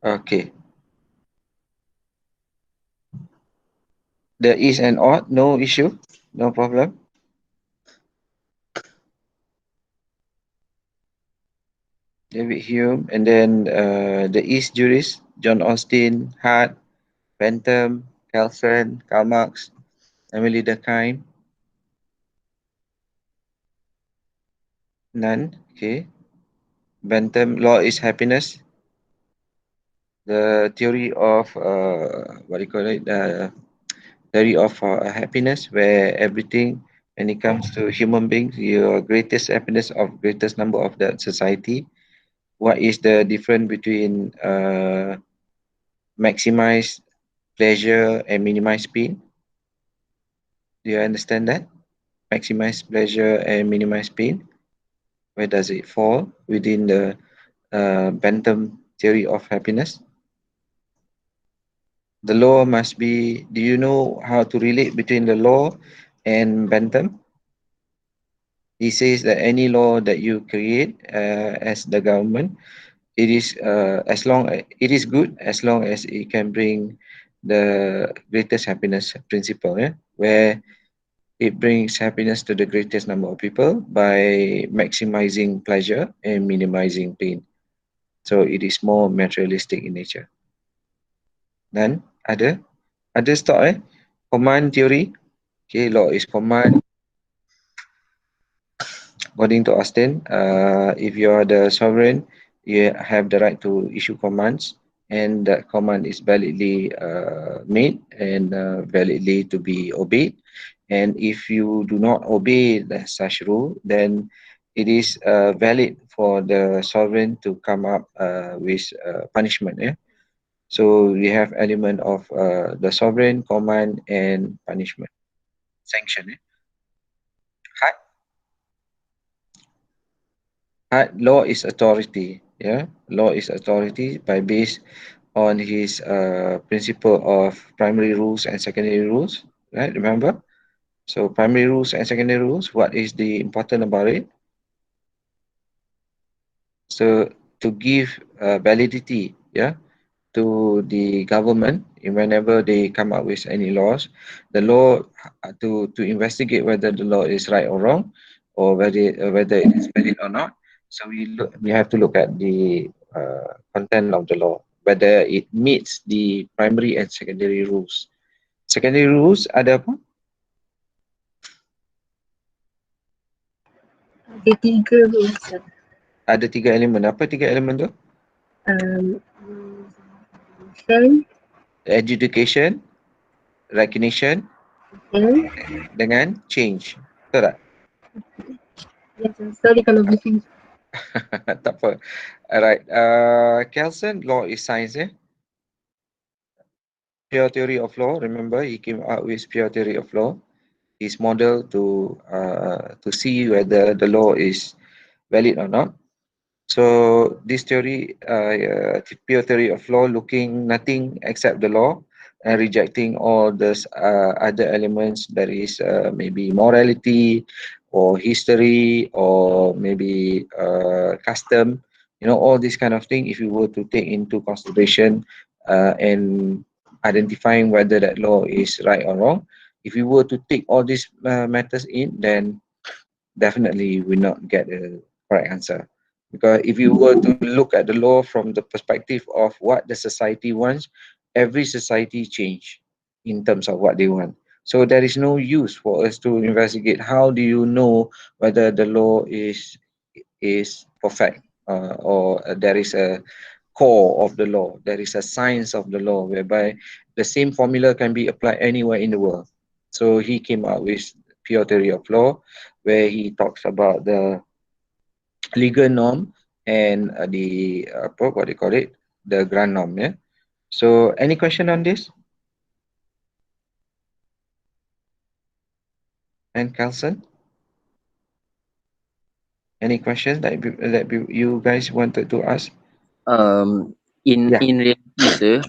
Okay. The is and ought, no issue, no problem. David Hume, and then the East jurist, John Austin, Hart, Bentham, Kelsen, Karl Marx, Emily Durkheim. None. Okay. Bentham, law is happiness. The theory of what do you call it? Theory of happiness, where everything, when it comes to human beings, your greatest happiness of greatest number of that society. What is the difference between maximize pleasure and minimize pain? Do you understand that? Maximize pleasure and minimize pain. Where does it fall within the Bentham theory of happiness? The law must be. Do you know how to relate between the law and Bentham? He says that any law that you create as the government, it is as long it is good as long as it can bring the greatest happiness principle, yeah? Where it brings happiness to the greatest number of people by maximizing pleasure and minimizing pain. So it is more materialistic in nature. Then other thought, command theory. Okay, law is command. According to Austin, if you are the sovereign, you have the right to issue commands, and that command is validly made and validly to be obeyed. And if you do not obey such rule, then it is valid for the sovereign to come up with punishment. Yeah? So we have element of the sovereign, command, and punishment, sanction. Hard, law is authority. Yeah, law is authority by based on his principle of primary rules and secondary rules. Right? Remember? So primary rules and secondary rules. What is the important about it? So to give validity, yeah, to the government whenever they come up with any laws, the law to investigate whether the law is right or wrong, or whether it is valid or not. So we have to look at the content of the law, whether it meets the primary and secondary rules. Secondary rules ada apa? Ada tiga rules. Ada tiga elemen. Apa tiga elemen tu? Um, Sen, Adjudication, recognition, and dengan change. Betul tak? yes, sorry kalau bising. Tak apa. Alright. Kelsen, law is science, eh? Pure theory of law. Remember, he came out with pure theory of law. His model to see whether the law is valid or not. So this theory, pure theory of law, looking nothing except the law and rejecting all those other elements. That is maybe morality or history or maybe custom. You know, all this kind of thing. If you were to take into consideration and identifying whether that law is right or wrong, if you were to take all these matters in, then definitely you will not get a correct answer. Because if you were to look at the law from the perspective of what the society wants, every society change in terms of what they want. So there is no use for us to investigate how do you know whether the law is perfect, or there is a core of the law, there is a science of the law whereby the same formula can be applied anywhere in the world. So he came out with pure theory of law, where he talks about the legal norm and the what do you call it, the grand norm. Yeah. So any question on this? And Carlson, any questions you guys wanted to ask? Um, Yeah. in reality, sir,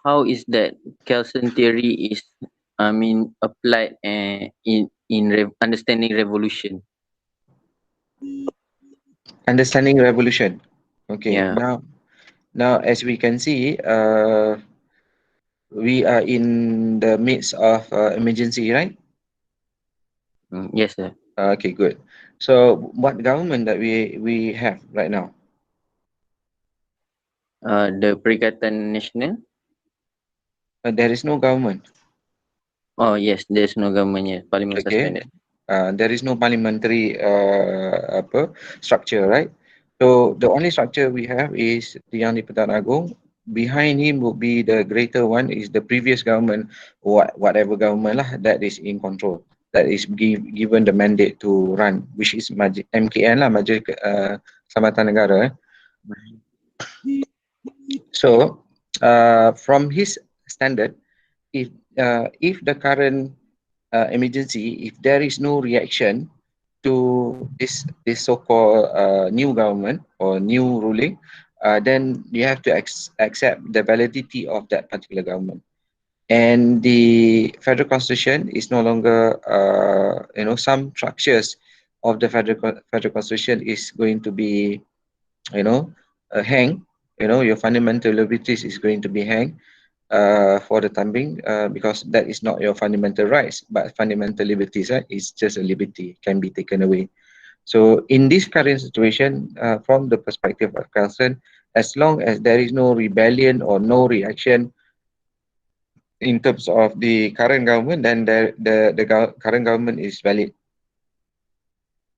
how is that Kelsen theory is, I mean, applied understanding revolution? Understanding revolution. Okay. Yeah. Now Now, as we can see, we are in the midst of emergency, right? Yes, sir. Okay, good. So, what government that we have right now? The Perikatan Nasional. There is no government. Oh yes, there's no government yet. Parliament Okay. suspended. There is no parliamentary structure, right? So the only structure we have is the Yang di-Pertuan Agong. Behind him would be the greater one is the previous government, whatever government lah that is in control, that is given the mandate to run, which is MKN lah, Majlis Keselamatan Negara. So from his standard, if the current emergency, if there is no reaction to this so-called new government or new ruling, then you have to accept the validity of that particular government. And the federal constitution is no longer, some structures of the federal constitution is going to be, hang. Your fundamental liberties is going to be hang for the time being, because that is not your fundamental rights, but fundamental liberties, right? It's just a liberty, can be taken away. So in this current situation, from the perspective of Carlson, as long as there is no rebellion or no reaction in terms of the current government, then current government is valid.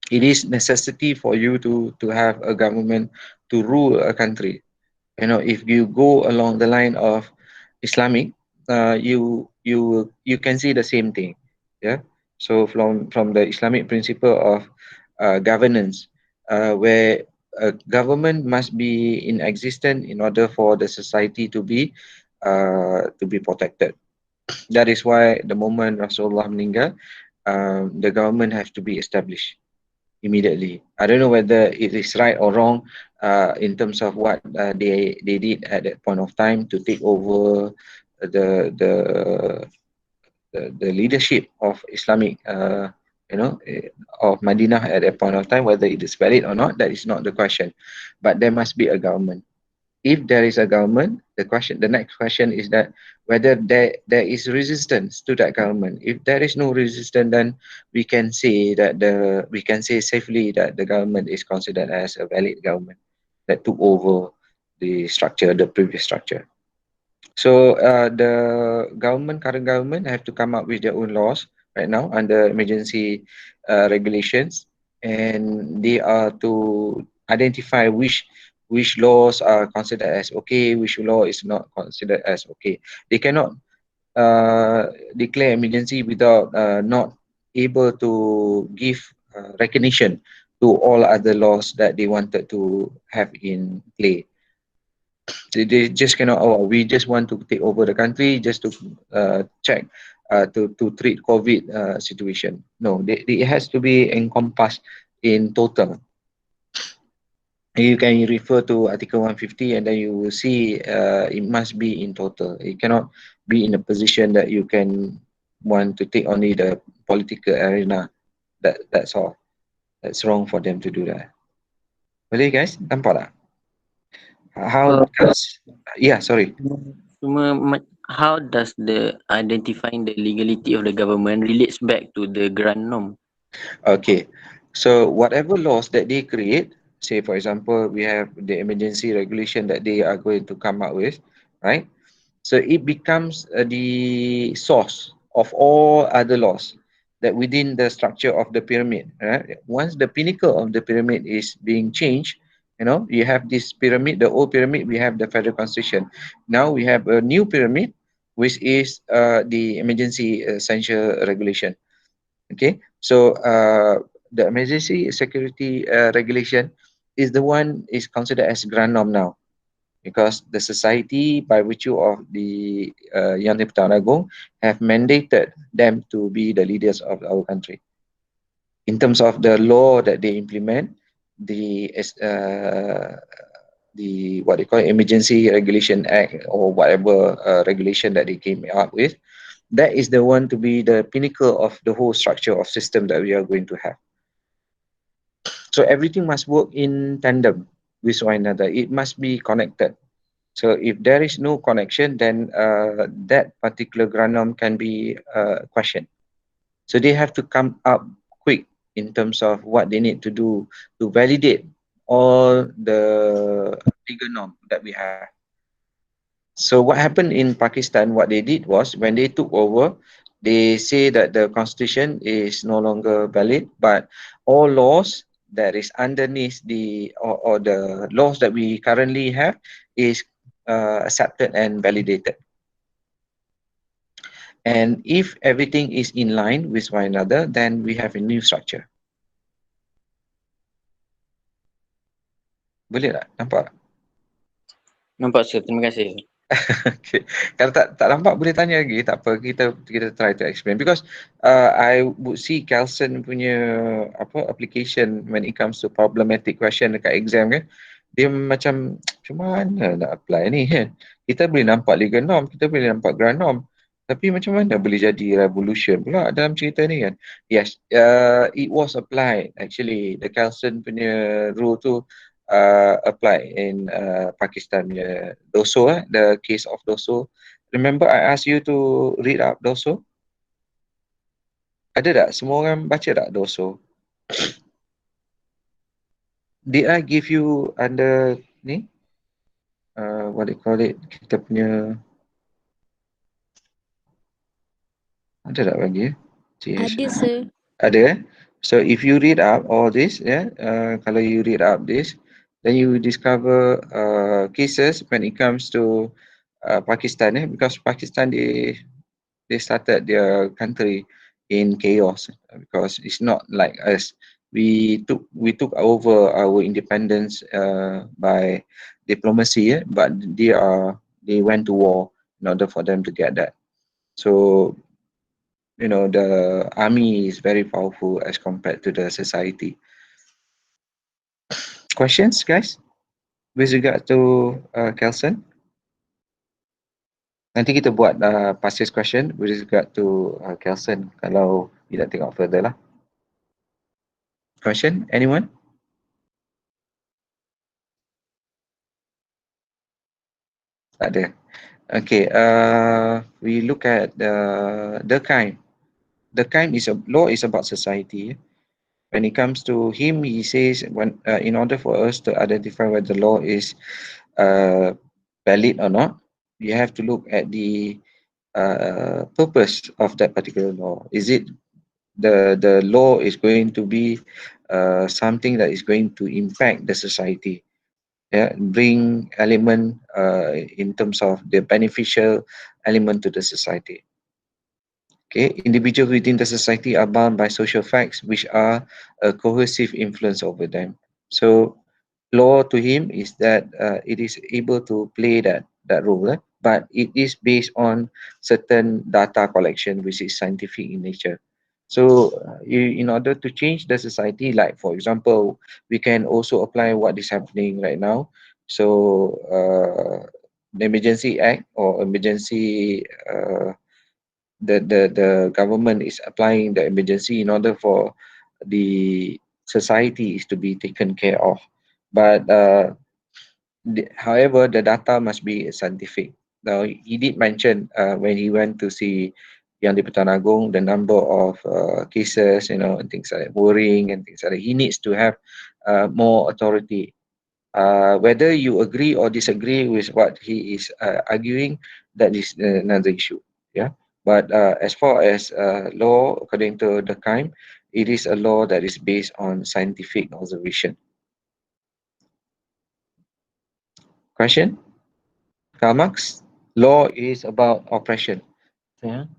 It is necessity for you to have a government to rule a country. If you go along the line of Islamic, you can see the same thing. Yeah. So from the Islamic principle of governance, where a government must be in existence in order for the society to be protected. That is why the moment Rasulullah meninggal, the government has to be established immediately. I don't know whether it is right or wrong in terms of what they did at that point of time to take over the the the leadership of Islamic, of Madinah at that point of time. Whether it is valid or not, that is not the question. But there must be a government. If there is a government, the next question is that whether there is resistance to that government. If there is no resistance, then we can say safely that the government is considered as a valid government that took over the previous structure. So the current government have to come up with their own laws right now under emergency regulations, and they are to identify which laws are considered as okay, which law is not considered as okay. They cannot declare emergency without not able to give recognition to all other laws that they wanted to have in play. They just cannot, we just want to take over the country just to check, to treat COVID situation. No, it has to be encompassed in total. You can refer to Article 150 and then you will see it must be in total. It cannot be in a position that you can want to take only the political arena. That's all. That's wrong for them to do that. Boleh guys? Nampak tak? How does, yeah, sorry. How does the identifying the legality of the government relates back to the grand norm? Okay, so whatever laws that they create, say for example, we have the emergency regulation that they are going to come up with, right? So it becomes the source of all other laws that within the structure of the pyramid, right? Once the pinnacle of the pyramid is being changed, you have this pyramid, the old pyramid, we have the federal constitution. Now we have a new pyramid, which is the emergency essential regulation. Okay, so the emergency security regulation is the one is considered as grand norm now, because the society, by virtue of the Yang di-Pertuan Agong, have mandated them to be the leaders of our country. In terms of the law that they implement, the what they call Emergency Regulation Act or whatever regulation that they came up with, that is the one to be the pinnacle of the whole structure of system that we are going to have. So everything must work in tandem with one another. It must be connected. So if there is no connection, then that particular grant norm can be questioned. So they have to come up quick in terms of what they need to do to validate all the legal norm that we have. So what happened in Pakistan, what they did was when they took over, they say that the constitution is no longer valid, but all laws that is underneath or the laws that we currently have is accepted and validated. And if everything is in line with one another, then we have a new structure. Boleh tak? Nampak? Nampak sir, terima kasih. Okay. Kalau tak nampak boleh tanya lagi, tak apa, kita try to explain because I would see Kelson punya application when it comes to problematic question dekat exam kan, dia macam mana nak apply ni kan. Kita boleh nampak legal norm, kita boleh nampak grant norm, tapi macam mana boleh jadi revolution pula dalam cerita ni kan. Yes, it was applied actually, the Kelson punya rule tu apply in Pakistan punya Doso, the case of Doso. Remember I asked you to read up Doso? Ada tak? Semua orang baca tak Doso? Did I give you under ni? What they call it? Kita punya ada tak bagi? Ada sir. Ada. So if you read up all this, kalau you read up this, then you will discover cases when it comes to Pakistan, because Pakistan they started their country in chaos because it's not like us. We took over our independence by diplomacy, but they went to war in order for them to get that. So the army is very powerful as compared to the society. Questions, guys, with regard to Kelson? Nanti kita buat past question with regard to Kelson kalau tidak tengok further lah. Question, anyone? Tak ada. Okay, we look at Durkheim. Durkheim law is about society. When it comes to him, he says in order for us to identify whether the law is valid or not, you have to look at the purpose of that particular law. Is it the law is going to be something that is going to impact the society, bring element in terms of the beneficial element to the society. Okay, individuals within the society are bound by social facts which are a coercive influence over them. So law to him is that it is able to play that role, but it is based on certain data collection which is scientific in nature. So in order to change the society, like for example, we can also apply what is happening right now. So the Emergency Act or emergency, the government is applying the emergency in order for the society is to be taken care of. But however, the data must be scientific. Now, he did mention when he went to see Yang di-Pertuan Agong, the number of cases, and things like worrying and things like that. He needs to have more authority. Whether you agree or disagree with what he is arguing, that is another issue. Yeah. But as far as law, according to Durkheim, it is a law that is based on scientific observation. Question? Karl Marx, law is about oppression. Yeah.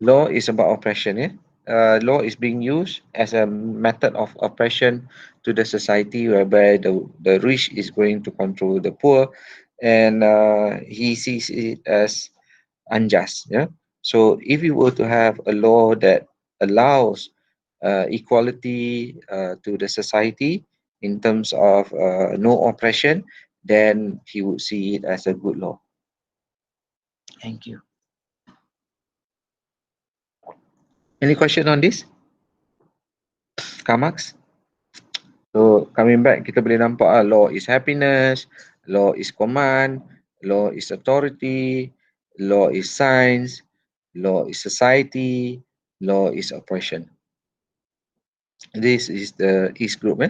Law is about oppression. Yeah. Law is being used as a method of oppression to the society, whereby the rich is going to control the poor, and he sees it as unjust. Yeah. So if you were to have a law that allows equality to the society in terms of no oppression, then he would see it as a good law. Thank you. Any question on this? Karl Marx? So coming back, kita boleh nampak law is happiness, law is command, law is authority, law is science, law is society, law is oppression. This is the East group.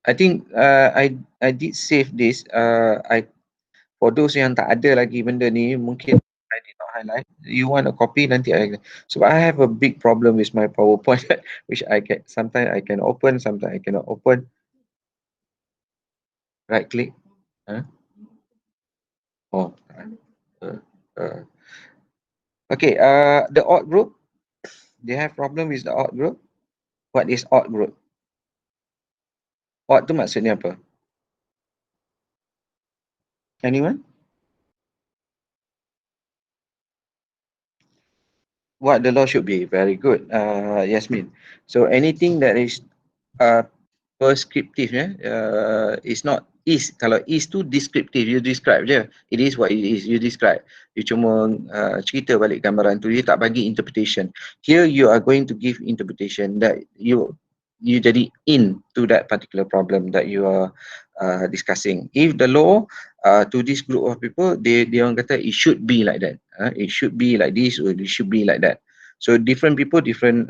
I think I did save this. For those yang tak ada lagi benda ni, mungkin I did not highlight. You want a copy, nanti so I have a big problem with my PowerPoint, which sometimes I can open, sometimes I cannot open. Right click. Oh. Okay. The odd group. They have problem with the odd group. What is odd group? Odd tu maksudnya apa? Anyone? What the law should be? Very good, Yasmin. So anything that is prescriptive, is not is. Kalau is tu descriptive, you describe je. It is what it is. You describe. You cuma cerita balik gambaran tu. You tak bagi interpretation. Here you are going to give interpretation that you jadi into that particular problem that you are discussing. If the law to this group of people, they orang kata it should be like that. It should be like this or it should be like that. So different people, different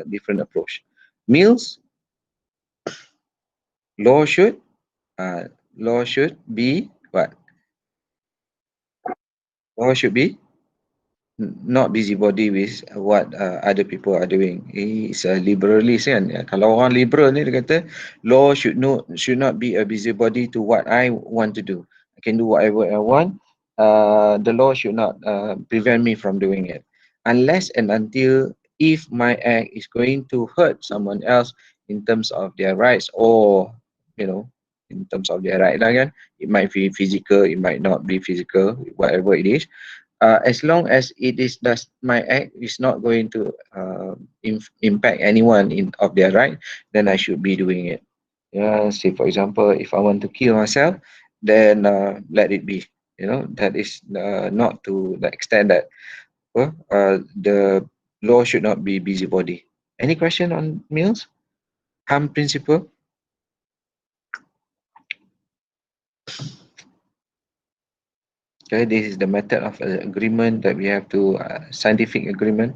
different approach. Meals, law should be what? Law should be not busybody with what other people are doing. He's a liberalist kan. Kalau orang liberal ni dia kata law should not be a busybody to what I want to do. I can do whatever I want. The law should not prevent me from doing it unless and until if my act is going to hurt someone else in terms of their rights or in terms of their right lah kan. It might be physical, it might not be physical, whatever it is. As long as my act is not going to impact anyone of their right, then I should be doing it. Say for example, if I want to kill myself, then let it be. That is not to the extent that the law should not be busybody. Any question on Mills? Harm principle? Okay, this is the method of agreement that we have to, scientific agreement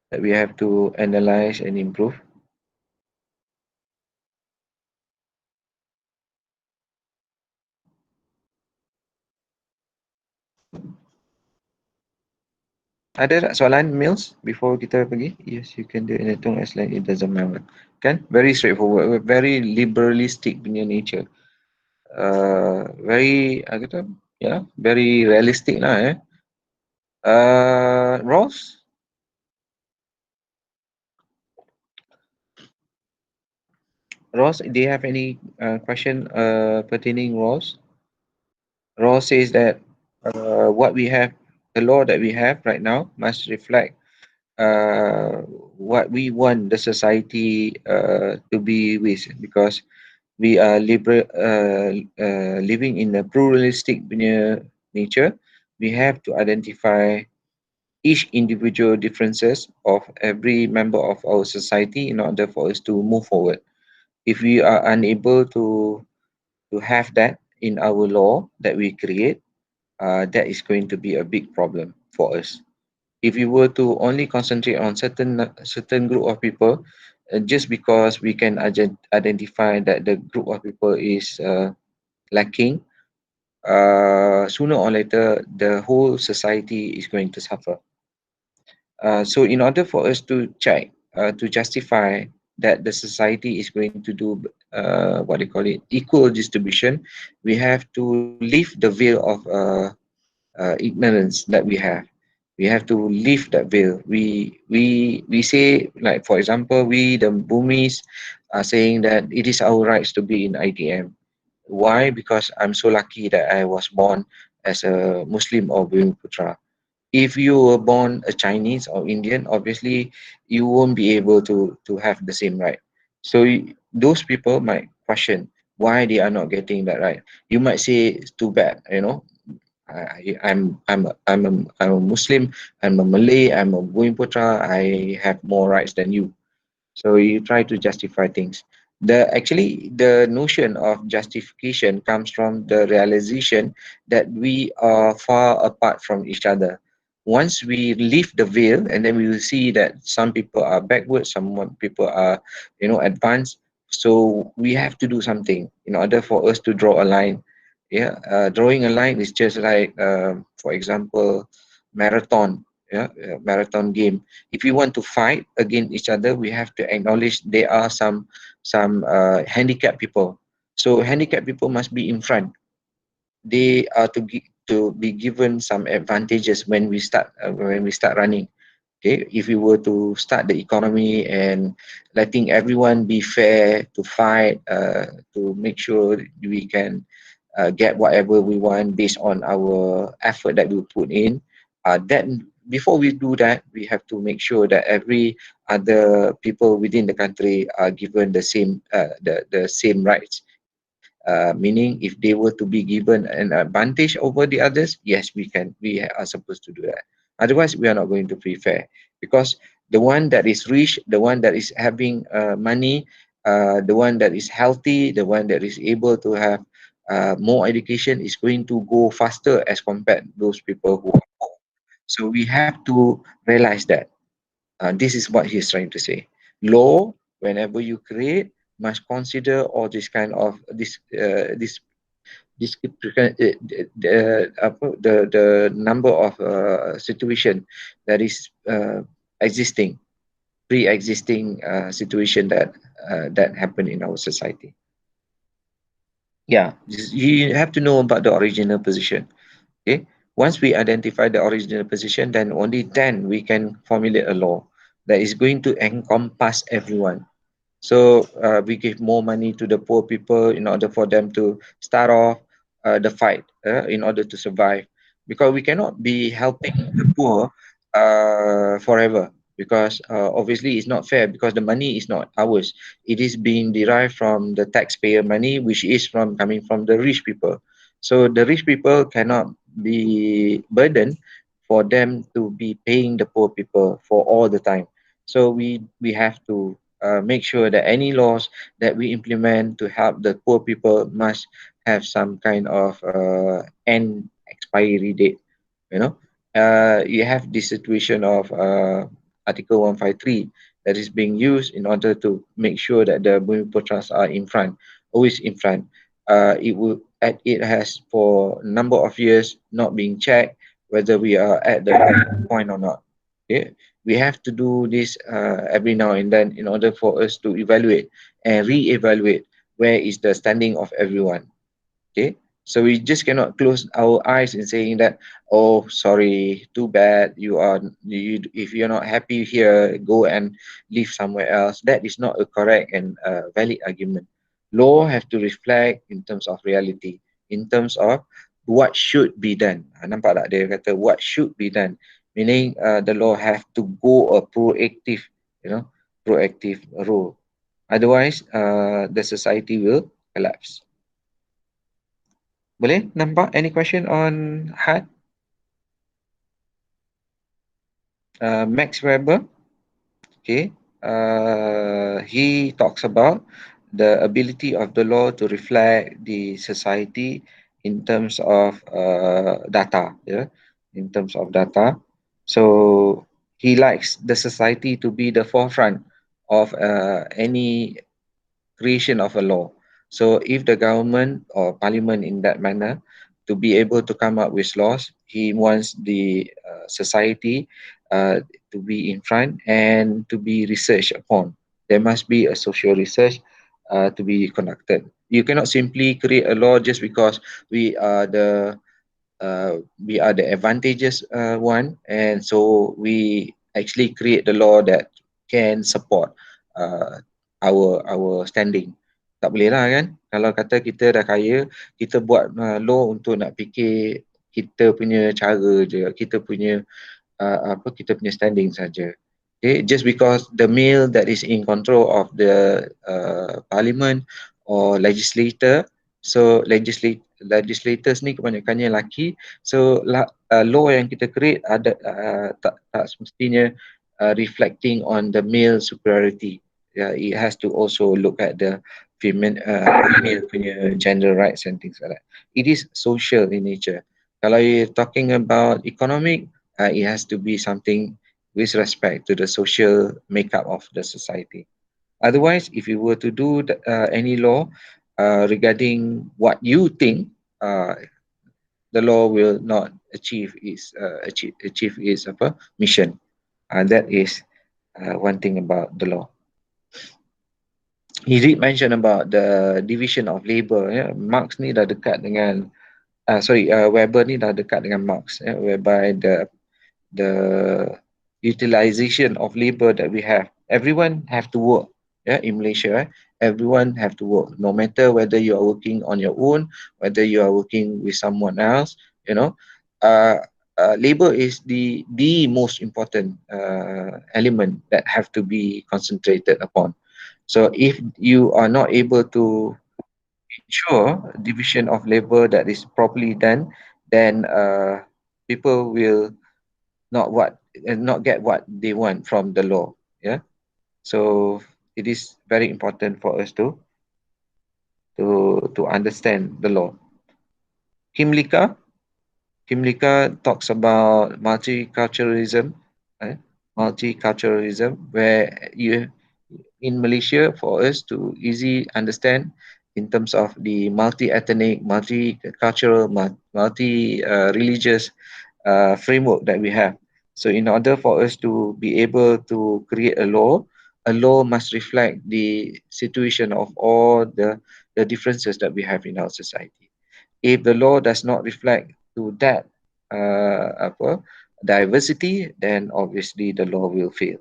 that we have to analyze and improve. Ada tak soalan Mills before kita pergi? Yes, you can do anything as long it doesn't matter. Kan? Very straightforward, very liberalistic punya nature. Very, very realistic lah. Ross? Ross, do you have any question pertaining Ross? Ross says that what we have, the law that we have right now must reflect what we want the society to be with, because we are living in a pluralistic nature. We have to identify each individual differences of every member of our society in order for us to move forward. If we are unable to have that in our law that we create, that is going to be a big problem for us. If we were to only concentrate on certain group of people, just because we can identify that the group of people is lacking, sooner or later the whole society is going to suffer. So in order for us to check, to justify that the society is going to do equal distribution, we have to lift the veil of ignorance that we have. We have to lift that veil. We say, like for example, we the Bumis are saying that it is our rights to be in ITM. Why? Because I'm so lucky that I was born as a Muslim or Bhumiputra. If you were born a Chinese or Indian, obviously you won't be able to have the same right. So those people might question why they are not getting that right. You might say it's too bad, I'm a Muslim, I'm a Malay, I'm a Bhumiputra, I have more rights than you. So you try to justify things. The notion of justification comes from the realization that we are far apart from each other. Once we lift the veil, and then we will see that some people are backward, some people are, advanced. So we have to do something in order for us to draw a line. Yeah, drawing a line is just like, for example, marathon. Yeah, marathon game. If we want to fight against each other, we have to acknowledge there are some handicapped people. So handicapped people must be in front. They are to be given some advantages when we start running. Okay, if we were to start the economy and letting everyone be fair to fight, to make sure we can get whatever we want based on our effort that we put in, then before we do that, we have to make sure that every other people within the country are given the same rights. Meaning, if they were to be given an advantage over the others, yes, we are supposed to do that. Otherwise, we are not going to be fair, because the one that is rich, the one that is having money, the one that is healthy, the one that is able to have more education is going to go faster as compared to those people who are poor. So we have to realize that. This is what he's trying to say. Law, whenever you create, must consider all this kind of the number of situation that is existing, pre-existing situation that happen in our society. Yeah, you have to know about the original position. Okay, once we identify the original position, then only then we can formulate a law that is going to encompass everyone. So we give more money to the poor people in order for them to start off the fight in order to survive, because we cannot be helping the poor forever, because obviously it's not fair, because the money is not ours. It is being derived from the taxpayer money, which is from coming from the rich people. So the rich people cannot be burdened for them to be paying the poor people for all the time. So we have to make sure that any laws that we implement to help the poor people must have some kind of end expiry date. You know, you have this situation of Article 153 that is being used in order to make sure that the Bumipur Trust are in front, always in front. It has for a number of years not being checked whether we are at the right point or not. Okay, we have to do this every now and then in order for us to evaluate and re-evaluate where is the standing of everyone. Okay, so we just cannot close our eyes in saying that, oh, sorry, too bad, if you're not happy here, go and live somewhere else. That is not a correct and valid argument. Law have to reflect in terms of reality, in terms of what should be done. Nampak tak dia kata what should be done, meaning the law have to go a proactive, you know, proactive role. Otherwise, the society will collapse. Boleh nampak any question on HAD? Max Weber, okay. He talks about the ability of the law to reflect the society in terms of data, yeah, in terms of data. So he likes the society to be the forefront of any creation of a law. So if the government or parliament in that manner to be able to come up with laws, he wants the society to be in front and to be researched upon. There must be a social research to be conducted. You cannot simply create a law just because we are the advantageous one, and so we actually create the law that can support uh, our standing. Tak boleh lah kan, kalau kata kita dah kaya, kita buat law untuk nak fikir kita punya cara je, kita punya kita punya standing saja. Okay, just because the male that is in control of the parliament or legislator, so legislators ni kebanyakannya lelaki, so law yang kita create ada tak semestinya reflecting on the male superiority. it has to also look at the female punya gender rights and things like that. It is social in nature. Kalau you're talking about economic, it has to be something with respect to the social makeup of the society. Otherwise, if you were to do any law regarding what you think, the law will not achieve its mission. That is one thing about the law. He did mention about the division of labor. Marx ni dah dekat dengan Weber ni dah dekat dengan Marx, whereby the utilization of labor that we have, everyone have to work. In Malaysia, everyone have to work, no matter whether you are working on your own, whether you are working with someone else. Labor is the most important element that have to be concentrated upon. So if you are not able to ensure division of labor that is properly done, then people will not get what they want from the law. So it is very important for us to understand the law. Kim Lika talks about multiculturalism, where you in Malaysia, for us to easy understand in terms of the multi-ethnic, multicultural, multi-religious framework that we have. So in order for us to be able to create a law must reflect the situation of all the differences that we have in our society. If the law does not reflect to that diversity, then obviously the law will fail.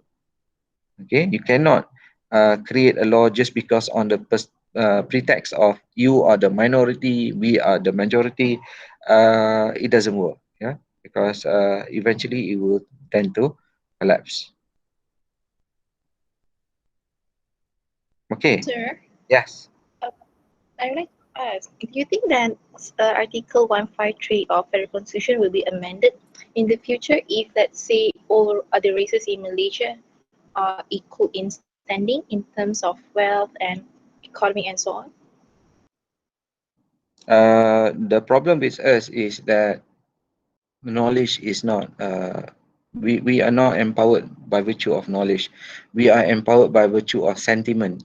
Okay, you cannot create a law just because on the pretext of you are the minority, we are the majority. It doesn't work. Because eventually it will tend to collapse. Okay. Sir, Yes. I would like to ask, do you think that Article 153 of Federal Constitution will be amended in the future if, let's say, all other races in Malaysia are equal in standing in terms of wealth and economy and so on? The problem with us is that knowledge is not we are not empowered by virtue of knowledge. We are empowered by virtue of sentiment.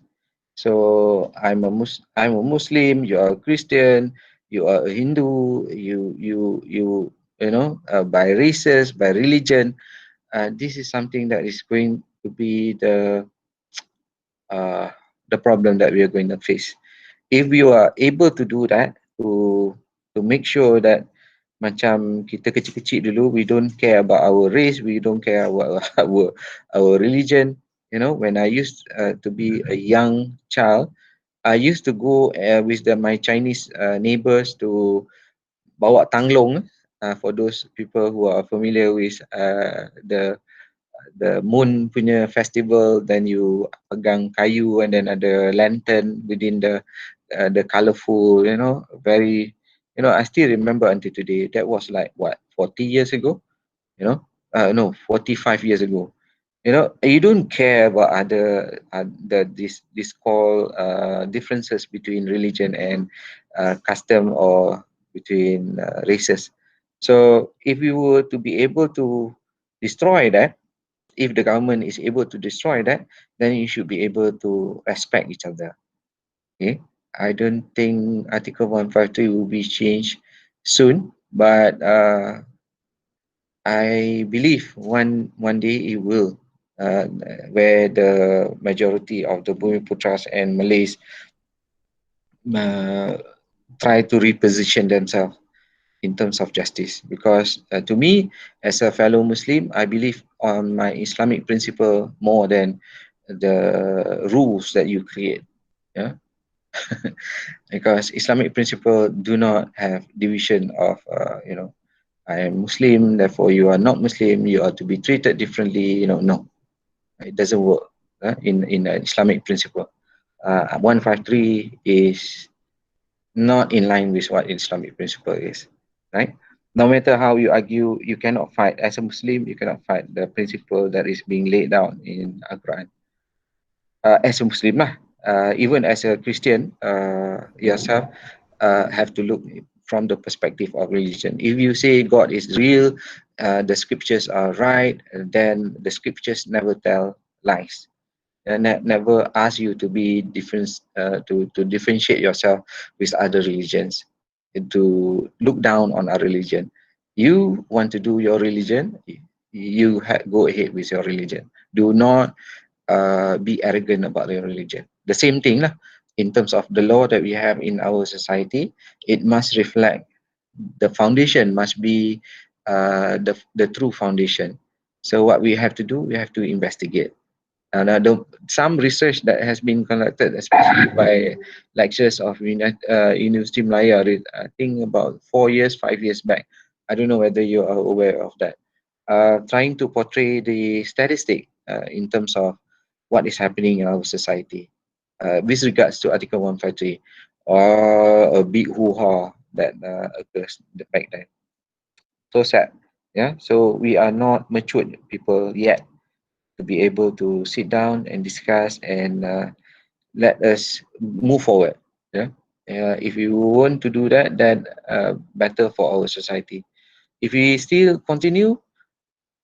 So I'm a Muslim, you are a Christian, you are a Hindu, by races, by religion. This is something that is going to be the problem that we are going to face. If we are able to do that, to make sure that macam kita kecil-kecil dulu, we don't care about our race, we don't care about our religion. When I used to be a young child, I used to go with my Chinese neighbors to bawa tanglong. For those people who are familiar with the moon punya festival, then you pegang kayu and then ada lantern within the colorful, very, I still remember until today. That was like what, 40 years ago, no, 45 years ago. You don't care about other this call differences between religion and custom or between races. So if you were to be able to destroy that, if the government is able to destroy that, then you should be able to respect each other. Okay, I don't think Article 153 will be changed soon, but I believe one day it will, where the majority of the Bumiputras and Malays try to reposition themselves in terms of justice. Because to me, as a fellow Muslim, I believe on my Islamic principle more than the rules that you create. Because Islamic principle do not have division of I am Muslim, therefore you are not Muslim, you are to be treated differently. No, it doesn't work in Islamic principle. 153 is not in line with what Islamic principle is, right? No matter how you argue, you cannot fight as a Muslim. You cannot fight the principle that is being laid down in Al-Quran. as a Muslim lah, even as a Christian, yourself have to look from the perspective of religion. If you say God is real, the scriptures are right, then the scriptures never tell lies. And never ask you to be different, to differentiate yourself with other religions, to look down on our religion. You want to do your religion, you go ahead with your religion. Do not be arrogant about your religion. The same thing lah, in terms of the law that we have in our society, it must reflect, the foundation must be the true foundation. So what we have to do, we have to investigate. And some research that has been conducted, especially by lecturers of University Malaya, I think about 4 years, 5 years back. I don't know whether you are aware of that. Trying to portray the statistic in terms of what is happening in our society with regards to Article 153, or a big hoo-ha that occurs back then. So sad. Yeah. So we are not matured people yet to be able to sit down and discuss and let us move forward. Yeah. If you want to do that, then better for our society. If we still continue,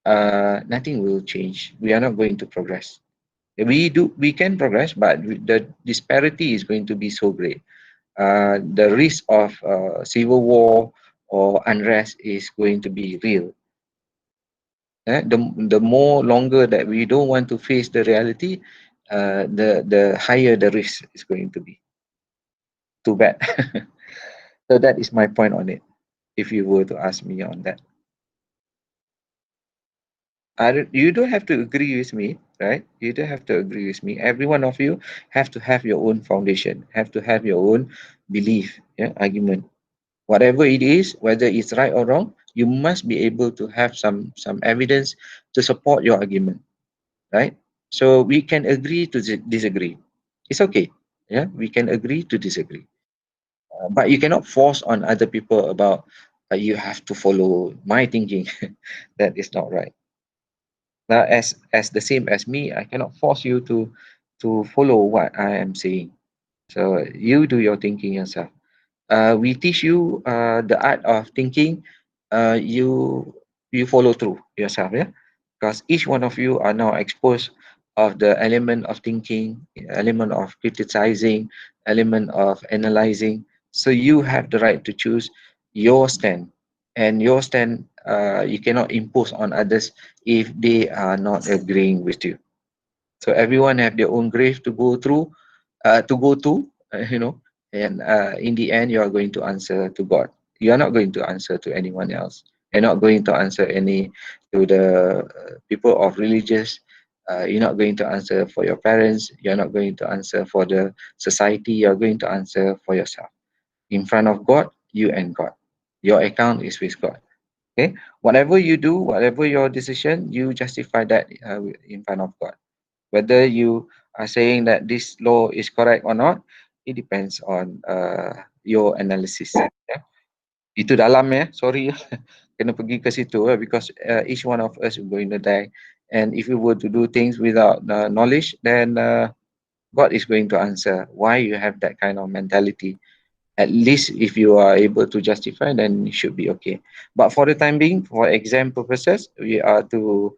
nothing will change. We are not going to progress. We can progress, but the disparity is going to be so great. The risk of civil war or unrest is going to be real. The more longer that we don't want to face the reality, the higher the risk is going to be. Too bad. So that is my point on it. If you were to ask me on that, you don't have to agree with me, right? You don't have to agree with me. Every one of you have to have your own foundation, have to have your own belief, yeah, argument. Whatever it is, whether it's right or wrong, you must be able to have some evidence to support your argument, right? So we can agree to disagree. It's okay. Yeah, we can agree to disagree. But you cannot force on other people about you have to follow my thinking. That is not right. Now, as the same as me, I cannot force you to follow what I am saying. So you do your thinking yourself. We teach you the art of thinking. You follow through yourself, yeah, because each one of you are now exposed of the element of thinking, element of criticizing, element of analyzing. So you have the right to choose your stand, and your stand you cannot impose on others if they are not agreeing with you. So everyone have their own grave to go through, to go to, and in the end, you are going to answer to God. You are not going to answer to anyone else. You're not going to answer any to the people of religious. You're not going to answer for your parents. You're not going to answer for the society. You're going to answer for yourself. In front of God, you and God. Your account is with God. Okay. Whatever you do, whatever your decision, you justify that in front of God. Whether you are saying that this law is correct or not, it depends on your analysis. Yeah. Itu dalam ya, sorry, kena pergi ke situ because each one of us is going to die. And if we were to do things without knowledge, then God is going to answer why you have that kind of mentality. At least if you are able to justify, then it should be okay. But for the time being, for exam purposes, we are to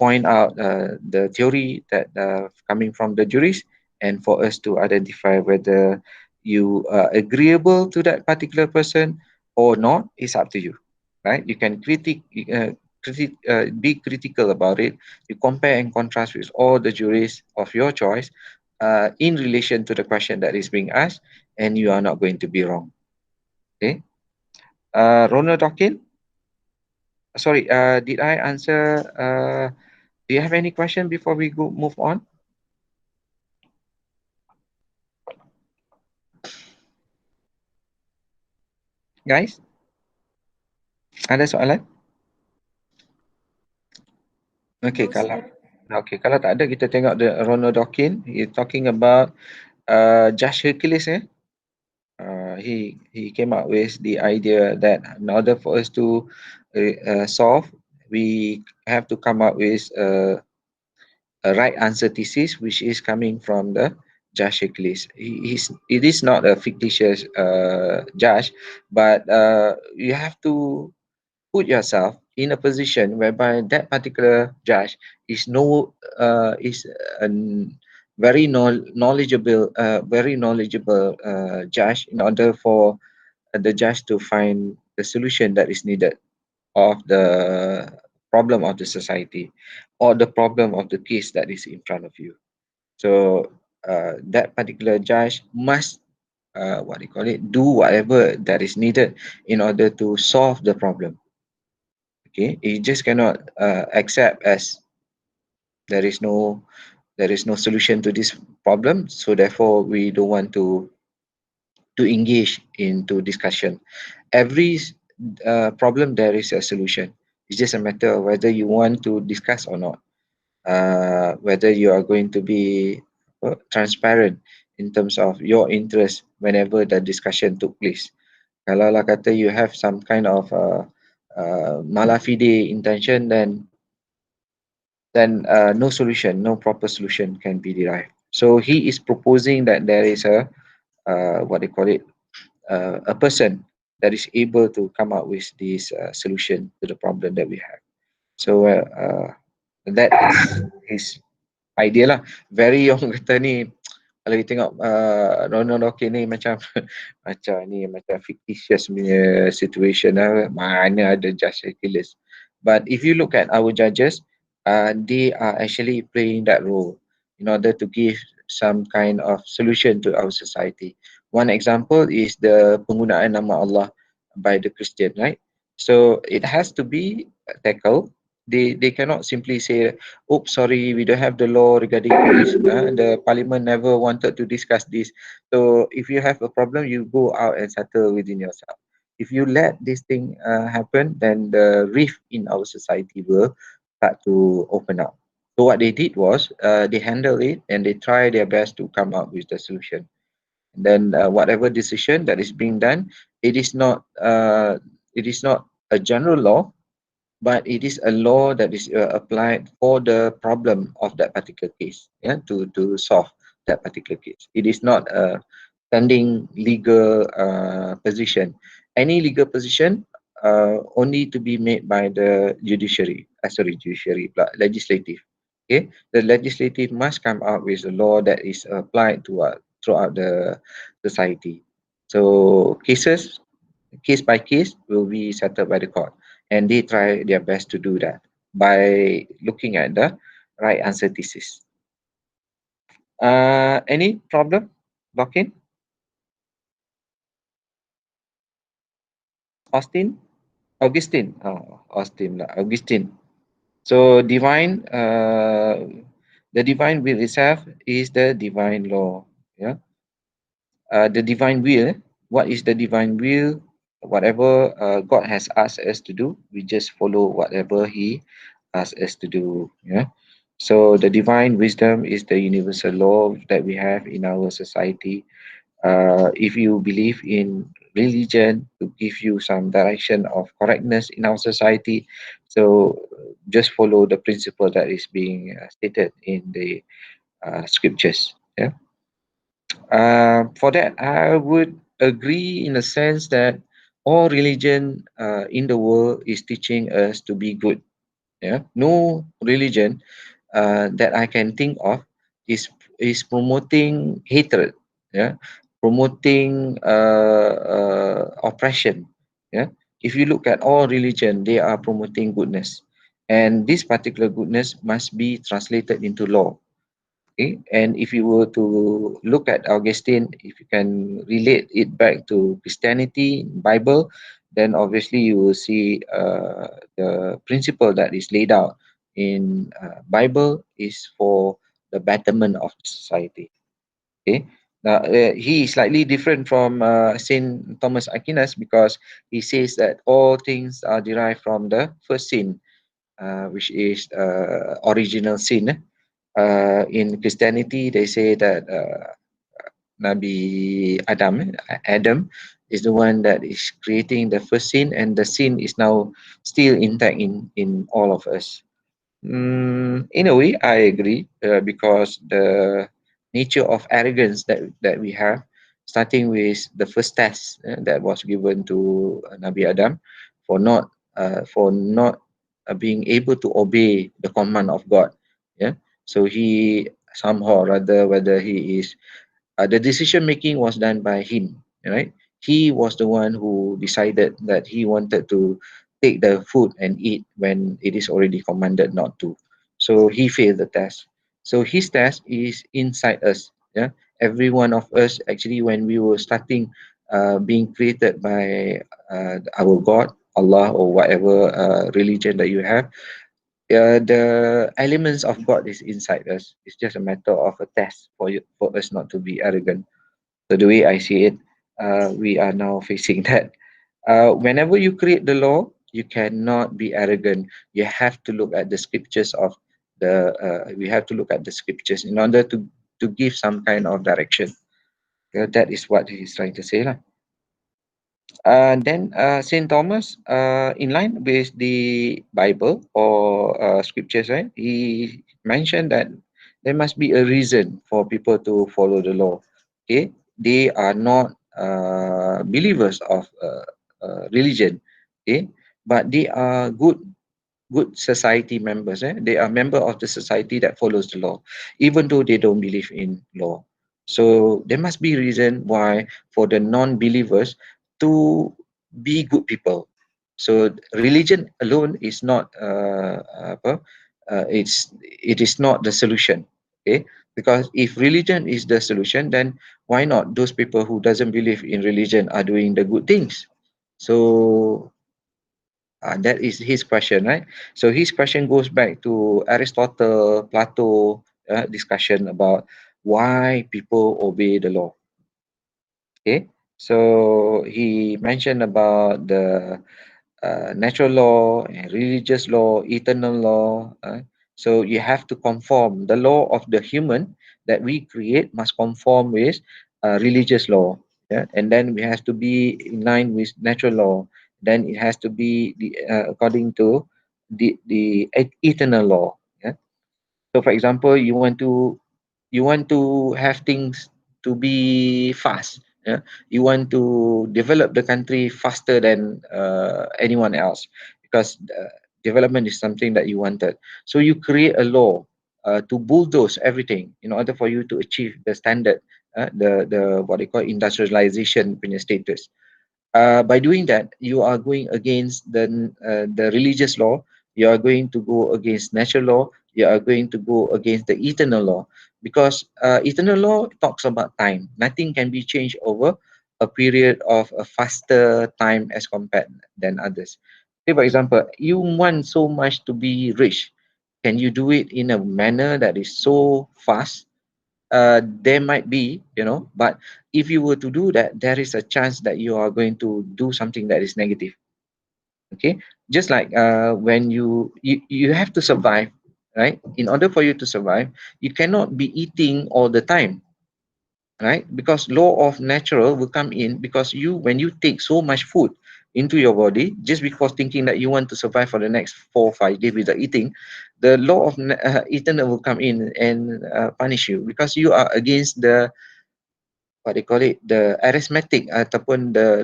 point out the theory that coming from the juries, and for us to identify whether you are agreeable to that particular person or not is up to you, right? You can be critical about it. You compare and contrast with all the juries of your choice in relation to the question that is being asked, and you are not going to be wrong. Okay. Ronald Dawkins, sorry, did I answer do you have any question before we move on? Guys? Ada soalan? Okay, kalau tak ada, kita tengok Ronald Dawkins. He talking about Judge Hercules. He came up with the idea that in order for us to solve, we have to come up with a right answer thesis, which is coming from the Judge Hercules. It is not a fictitious judge, but you have to put yourself in a position whereby that particular judge is a very knowledgeable judge, in order for the judge to find the solution that is needed of the problem of the society, or the problem of the case that is in front of you. So that particular judge must what do you call it, do whatever that is needed in order to solve the problem. Okay, you just cannot accept as there is no solution to this problem, so therefore we don't want to engage into discussion. Every problem there is a solution. It's just a matter of whether you want to discuss or not, whether you are going to be transparent in terms of your interest whenever the discussion took place. Kalau lah kata you have some kind of malafide intention, then no solution, no proper solution can be derived. So he is proposing that there is a what they call it, a person that is able to come up with this solution to the problem that we have. So that is his idea lah. Very orang kata ni, kalau you tengok Ronald Rocket ni macam macam fictitious punya situation lah. Mana ada Judge Hercules. But if you look at our judges, they are actually playing that role in order to give some kind of solution to our society. One example is the penggunaan nama Allah by the Christian, right? So it has to be tackled. They cannot simply say, oops, sorry, we don't have the law regarding this. The parliament never wanted to discuss this. So if you have a problem, you go out and settle within yourself. If you let this thing happen, then the rift in our society will start to open up. So what they did was they handle it and they try their best to come up with the solution. And then whatever decision that is being done, it is not a general law, but it is a law that is applied for the problem of that particular case, yeah, to solve that particular case. It is not a standing legal position. Any legal position only to be made by the legislative. Okay, the legislative must come out with a law that is applied to throughout the society. So case by case will be settled by the court, and they try their best to do that by looking at the right answer thesis. Any problem, Lokin? Augustine. Augustine. So the divine will itself is the divine law. Yeah. The divine will. What is the divine will? Whatever God has asked us to do, we just follow whatever He asked us to do. Yeah. So the divine wisdom is the universal law that we have in our society. If you believe in religion to give you some direction of correctness in our society, so just follow the principle that is being stated in the scriptures. Yeah. For that, I would agree in a sense that all religion in the world is teaching us to be good. Yeah, no religion that I can think of is promoting hatred. Yeah, promoting oppression. Yeah, if you look at all religion, they are promoting goodness, and this particular goodness must be translated into law. Okay, and if you were to look at Augustine, if you can relate it back to Christianity, Bible, then obviously you will see the principle that is laid out in Bible is for the betterment of the society. Okay, now he is slightly different from Saint Thomas Aquinas, because he says that all things are derived from the first sin, which is original sin. In Christianity, they say that Nabi Adam is the one that is creating the first sin, and the sin is now still intact in all of us. In a way, I agree because the nature of arrogance that we have, starting with the first test that was given to Nabi Adam for not being able to obey the command of God. Yeah, so he somehow or other, whether he is the decision making was done by him, right? He was the one who decided that he wanted to take the food and eat when it is already commanded not to. So he failed the test. So his test is inside us. Yeah, every one of us actually, when we were starting being created by our God, Allah, or whatever religion that you have, the elements of God is inside us. It's just a matter of a test for you, for us not to be arrogant. So the way I see it, we are now facing that. Whenever you create the law, you cannot be arrogant. You have to look at the scriptures of the. We have to look at the scriptures in order to give some kind of direction. That is what he's trying to say, lah. Then Saint Thomas, in line with the Bible or scriptures, right? He mentioned that there must be a reason for people to follow the law. Okay, they are not believers of religion. Okay, but they are good society members. They are member of the society that follows the law, even though they don't believe in law. So there must be reason why for the non-believers to be good people. So religion alone is not it is not the solution. Okay, because if religion is the solution, then why not those people who doesn't believe in religion are doing the good things? So that is his question, right? So his question goes back to Aristotle, Plato discussion about why people obey the law. Okay, so he mentioned about the natural law and religious law, eternal law. So you have to conform. The law of the human that we create must conform with religious law. Yeah, and then we have to be in line with natural law. Then it has to be according to the eternal law. Yeah. So, for example, you want to have things to be fast. Yeah? You want to develop the country faster than anyone else because development is something that you wanted. So you create a law to bulldoze everything in order for you to achieve the standard, the what they call industrialization punya status. By doing that, you are going against the religious law. You are going to go against natural law. You are going to go against the eternal law because eternal law talks about time. Nothing can be changed over a period of a faster time as compared than others. Say, for example, you want so much to be rich. Can you do it in a manner that is so fast? There might be, but if you were to do that, there is a chance that you are going to do something that is negative. Okay, just like when you have to survive, right? In order for you to survive, you cannot be eating all the time, right? Because law of natural will come in because when you take so much food into your body just because thinking that you want to survive for the next 4 or 5 days without eating, the law of eternal will come in and punish you because you are against the what they call it, the arithmetic ataupun the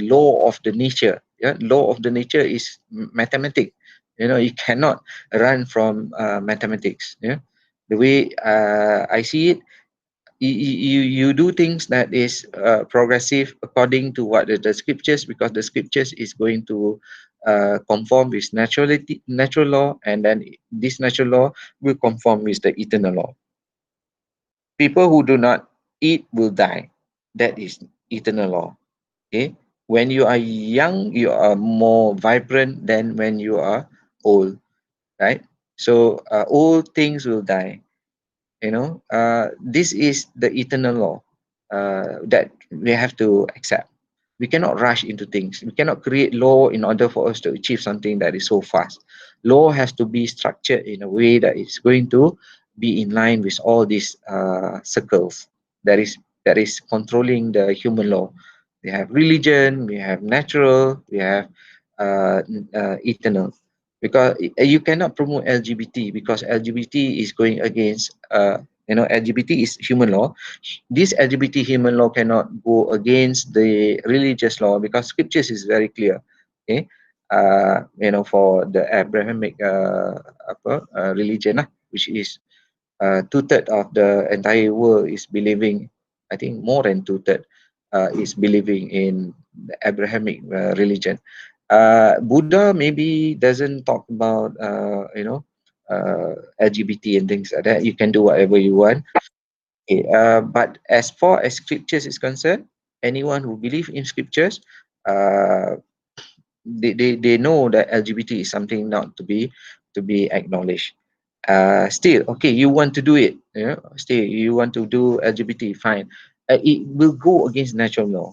law of the nature. Yeah, law of the nature is mathematics. You cannot run from mathematics. Yeah, the way I see it, you do things that is progressive according to what the scriptures, because the scriptures is going to conform with natural law, and then this natural law will conform with the eternal law. People who do not eat will die. That is eternal law. Okay. When you are young, you are more vibrant than when you are old, right? So all things will die. This is the eternal law that we have to accept. We cannot rush into things. We cannot create law in order for us to achieve something that is so fast. Law has to be structured in a way that is going to be in line with all these circles that is controlling the human law. We have religion, we have natural, we have eternal. because you cannot promote LGBT because LGBT is going against LGBT is human law. This LGBT human law cannot go against the religious law because scriptures is very clear. Okay, for the Abrahamic religion lah, which is 2/3 of the entire world is believing. I think more than 2/3 is believing in the Abrahamic religion. Buddha maybe doesn't talk about LGBT and things like that. You can do whatever you want. Okay, but as far as scriptures is concerned, anyone who believe in scriptures, uh, they know that LGBT is something not to be acknowledged. Still, okay, you want to do it, still you want to do LGBT, fine. It will go against natural law.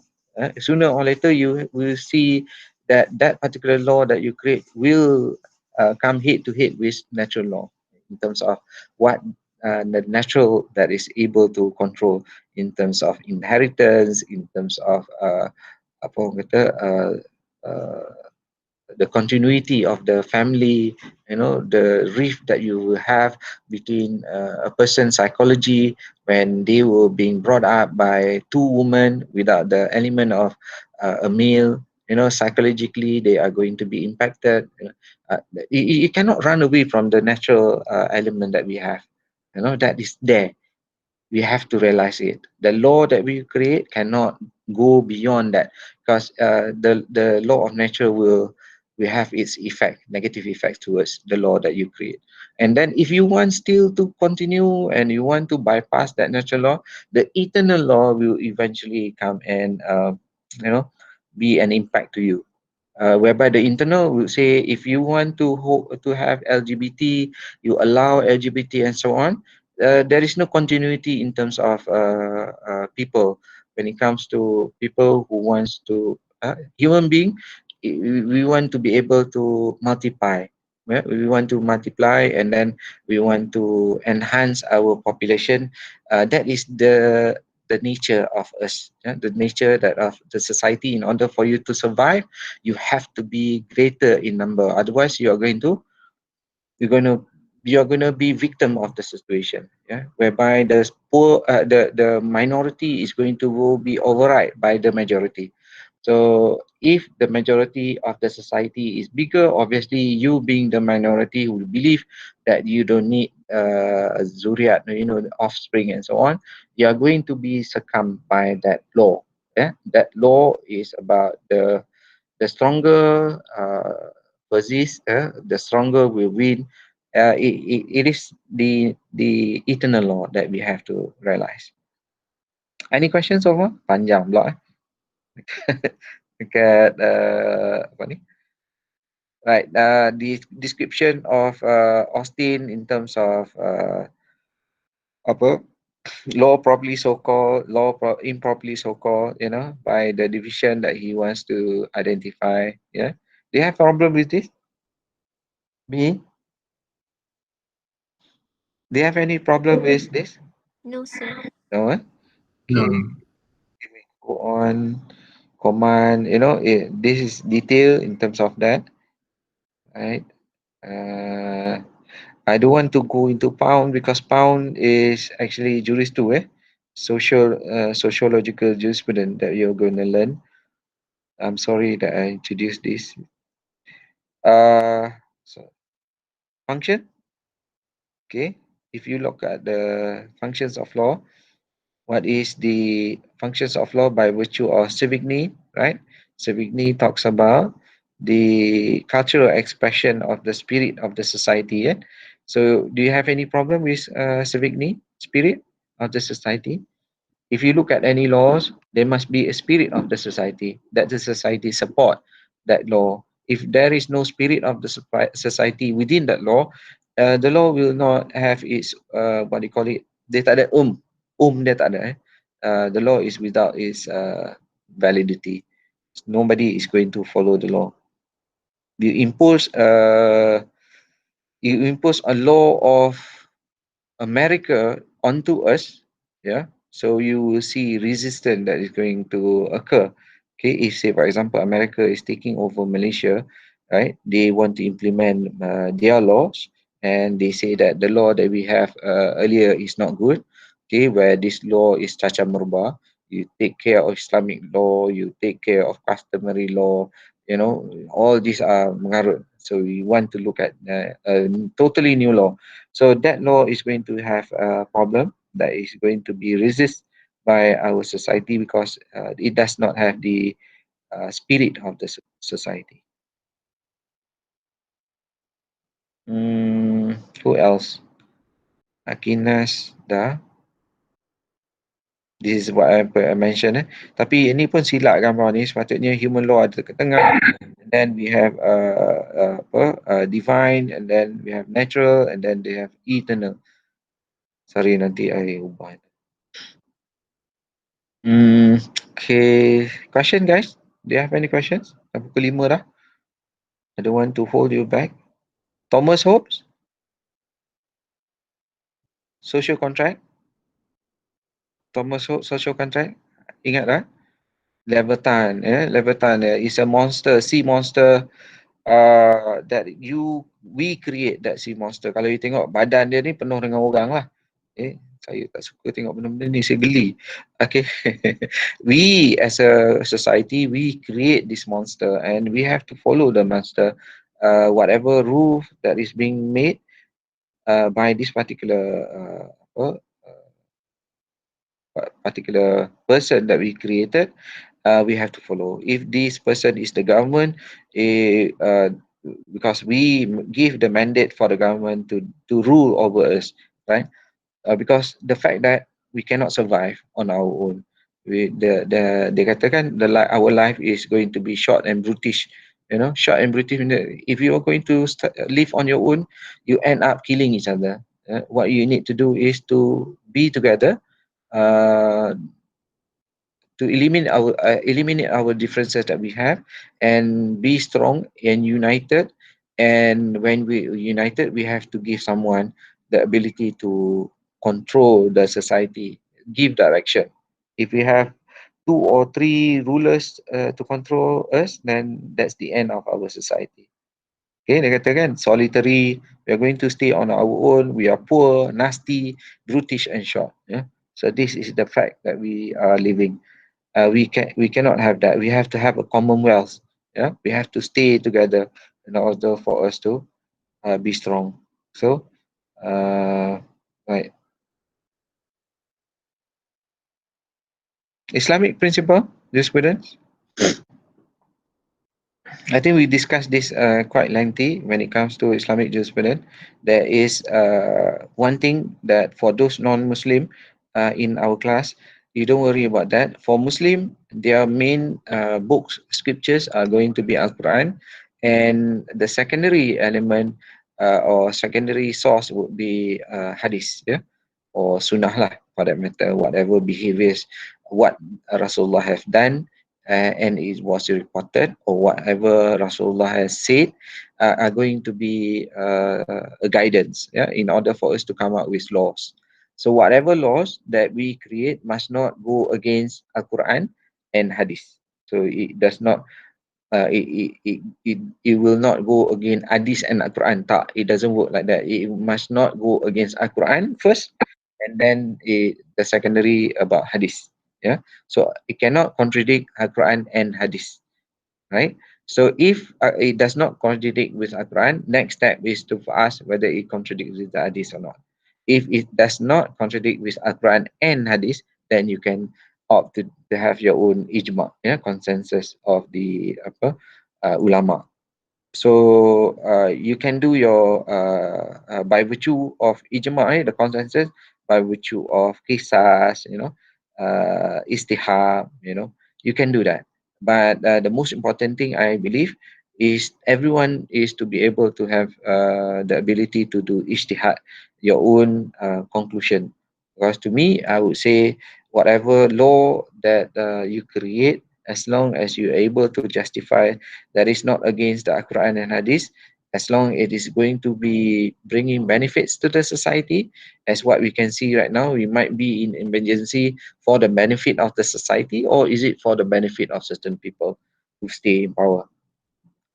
Sooner or later, you will see that that particular law that you create will come head to head with natural law in terms of what the natural that is able to control in terms of inheritance, in terms of apa orang kata, uh, the continuity of the family, the rift that you will have between a person's psychology when they were being brought up by two women without the element of a male. Psychologically they are going to be impacted. You cannot run away from the natural element that we have. That is there. We have to realize it. The law that we create cannot go beyond that because the law of nature will have its effect, negative effects towards the law that you create. And then if you want still to continue and you want to bypass that natural law, the eternal law will eventually come and be an impact to you. Whereby the internal will say if you want to have LGBT, you allow LGBT and so on. There is no continuity in terms of people when it comes to people who wants to human being. We want to be able to multiply. We want to multiply and then we want to enhance our population. That is the nature of us, the nature that of the society. In order for you to survive, you have to be greater in number. Otherwise, you're going to you're going to be victim of the situation, whereby the poor, the minority is going to be override by the majority. So if the majority of the society is bigger, obviously you being the minority who believe that you don't need a zuriat, the offspring and so on, you are going to be succumbed by that law. That law is about the stronger persist, the stronger will win. It is the eternal law that we have to realize. Any questions so far? Panjang pula. Dekat apa ni? Right. The description of Austin in terms of apa law properly so called, improperly so called, by the division that he wants to identify. Yeah. Do you have problem with this? Me? Do you have any problem with this? No, sir. No. No. Okay. Go on. Command. This is detail in terms of that. Right. I don't want to go into pound because pound is actually juris too, sociological jurisprudence that you're going to learn. I'm sorry that I introduced this. So function. Okay, if you look at the functions of law, what is the functions of law by virtue of civic need, right? Civic need talks about the cultural expression of the spirit of the society. So do you have any problem with civic need, spirit of the society? If you look at any laws, there must be a spirit of the society that the society support that law. If there is no spirit of the society within that law, the law will not have its what do you call it? Dia tak ada dia tak ada. The law is without its validity. Nobody is going to follow the law. You impose a law of America onto us, so you will see resistance that is going to occur. Okay, if say for example America is taking over Malaysia, right? They want to implement their laws, and they say that the law that we have earlier is not good. Okay, where this law is caca merbah, you take care of Islamic law, you take care of customary law, you know, all these are mengarut. So we want to look at a totally new law. So that law is going to have a problem that is going to be resist by our society because it does not have the spirit of the society. Who else? Akinas dah. This is what I mentioned. Tapi ini pun silap gambar ni. Sepatutnya human law ada ke tengah. And then we have divine, and then we have natural, and then they have eternal. Sorry, nanti I ubah. Okay. Question, guys? Do you have any questions? Dah pukul 5 dah. I don't want to hold you back. Thomas Hobbes? Social contract? Thomas Hobbes, social contract? Ingat dah? Leviathan, Leviathan is a monster, sea monster that we create that sea monster. Kalau you tengok badan dia ni penuh dengan orang lah. Saya tak suka tengok benda-benda ni, saya geli. Okay. We as a society, we create this monster and we have to follow the monster. Whatever rule that is being made by this particular person that we created, we have to follow. If this person is the government, because we give the mandate for the government to rule over us, right? Because the fact that we cannot survive on our own, they katakan our life is going to be short and brutish. You know, short and brutish. If you are going to live on your own, you end up killing each other. What you need to do is to be together, uh, to eliminate our differences that we have and be strong and united. And when we united, we have to give someone the ability to control the society, give direction. If we have 2 or 3 rulers to control us, then that's the end of our society. Okay, dia kata kan, solitary, we are going to stay on our own, we are poor, nasty, brutish and short. Yeah. So this is the fact that we are living. We cannot have that. We have to have a commonwealth. Yeah, we have to stay together in order for us to be strong. So, right. Islamic principle, jurisprudence. I think we discussed this quite lengthy when it comes to Islamic jurisprudence. There is one thing that for those non-Muslim in our class, you don't worry about that. For Muslim, their main books, scriptures are going to be Al-Quran, and the secondary element or secondary source would be Hadith, yeah, or Sunnah lah, for that matter, whatever behaviors, what Rasulullah have done, and it was reported, or whatever Rasulullah has said, are going to be a guidance, yeah, in order for us to come up with laws. So whatever laws that we create must not go against Al-Quran and Hadith. So it does not, it will not go against Hadith and Al-Quran. Tak, it doesn't work like that. It must not go against Al-Quran first, and then the secondary about Hadith. Yeah, so it cannot contradict Al-Quran and Hadith, right? So if it does not contradict with Al-Quran, next step is to ask whether it contradicts with the Hadith or not. If it does not contradict with Al-Quran and Hadith, then you can opt to have your own ijma, yeah, consensus of the ulama. So you can do your by virtue of ijma, the consensus, by virtue of qisas, istihab, you can do that. But the most important thing I believe is everyone is to be able to have the ability to do ijtihad, your own conclusion. Because to me, I would say whatever law that you create, as long as you're able to justify that is not against the Quran and Hadith, as long it is going to be bringing benefits to the society, as what we can see right now, we might be in emergency for the benefit of the society, or is it for the benefit of certain people who stay in power?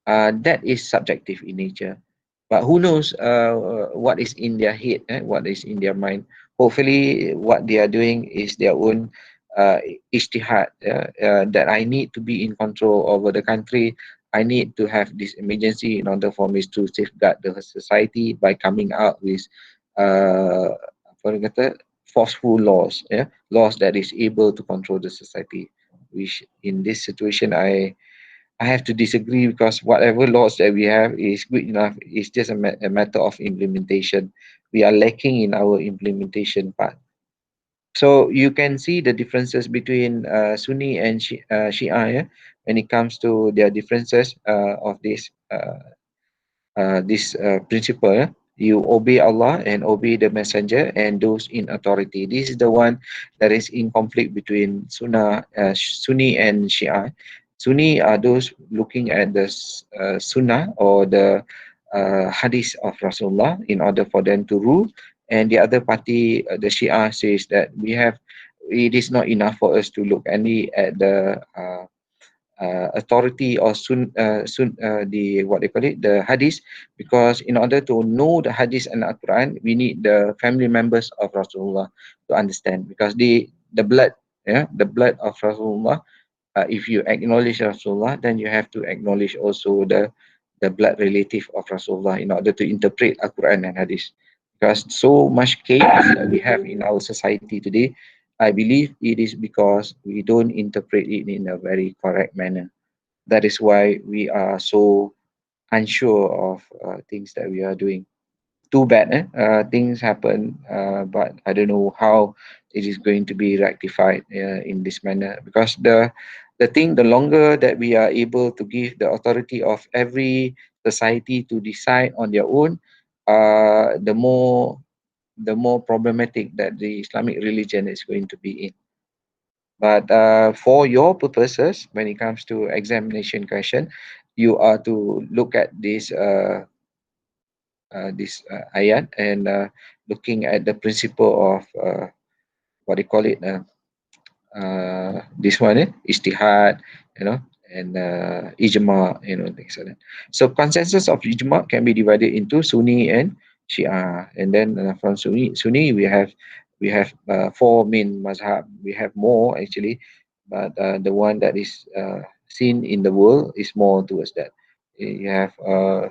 that is subjective in nature. But who knows what is in their head, what is in their mind. Hopefully what they are doing is their own ijtihad, that I need to be in control over the country. I need to have this emergency in order for me to safeguard the society by coming out with apa orang kata, forceful laws, laws that is able to control the society, which in this situation I have to disagree, because whatever laws that we have is good enough. It's just a matter of implementation. We are lacking in our implementation part. So you can see the differences between Sunni and Shia, when it comes to their differences of this principle. You obey Allah and obey the messenger and those in authority. This is the one that is in conflict between Sunni and Shia. Sunni are those looking at the Sunnah or the hadith of Rasulullah in order for them to rule, and the other party, the Shia, says that it is not enough for us to look only at the authority or the what they call it, the hadith, because in order to know the hadith and the Quran, we need the family members of Rasulullah to understand, because the blood, the blood of Rasulullah. If you acknowledge Rasulullah, then you have to acknowledge also the blood relative of Rasulullah in order to interpret Al Quran and Hadith. Because so much chaos that we have in our society today, I believe it is because we don't interpret it in a very correct manner. That is why we are so unsure of things that we are doing. Too bad, things happen, but I don't know how it is going to be rectified in this manner, because the thing, the longer that we are able to give the authority of every society to decide on their own, the more problematic that the Islamic religion is going to be in. But for your purposes, when it comes to examination question, you are to look at this ayat and looking at the principle of what they call it, this one, ijtihad, and ijma, things like that. So consensus of ijma can be divided into Sunni and Shia, and then from Sunni we have four main mazhab. We have more actually, but the one that is seen in the world is more towards that. You have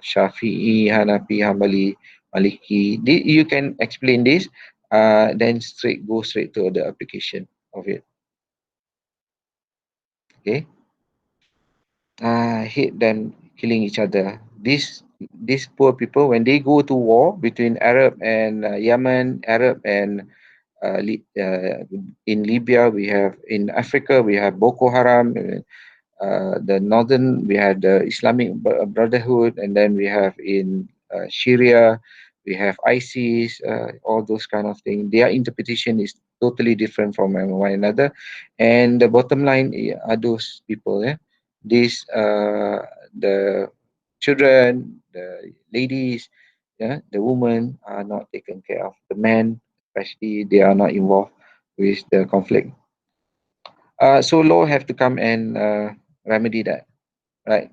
Shafi'i, Hanafi, Hanbali, Maliki. You can explain this, then go straight to the application of it. Okay. Hate them killing each other. These poor people, when they go to war between Arab and Yemen, Arab and in Libya, we have in Africa, we have Boko Haram. The northern, we had the Islamic Brotherhood, and then we have in Syria, we have ISIS, all those kind of things. Their interpretation is totally different from one another, and the bottom line are those people. These the children, the ladies, the women are not taken care of. The men, especially, they are not involved with the conflict. So law have to come and remedy that, right?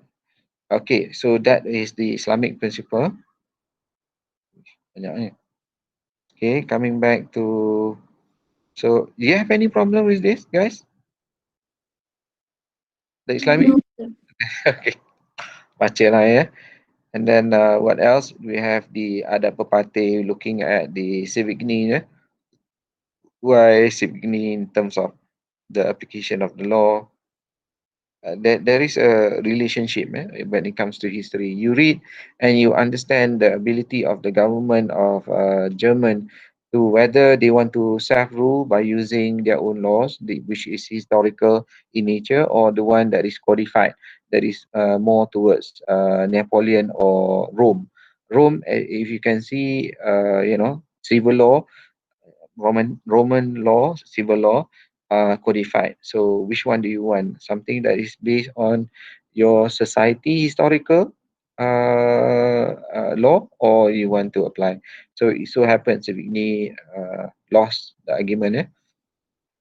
Okay, so that is the Islamic principle. Banyak ni. Okay, coming back to, so do you have any problem with this, guys? The Islamic? Okay, baca lah ya. And then what else? We have the adab pepatih, looking at the civic need. Why civic need in terms of the application of the law? There is a relationship when it comes to history. You read and you understand the ability of the government of German to whether they want to self-rule by using their own laws, which is historical in nature, or the one that is codified, that is more towards Napoleon or Rome. Rome, if you can see, civil law, Roman law, civil law, codified. So which one do you want? Something that is based on your society historical law, or you want to apply? So it so happens if ini lost the argument.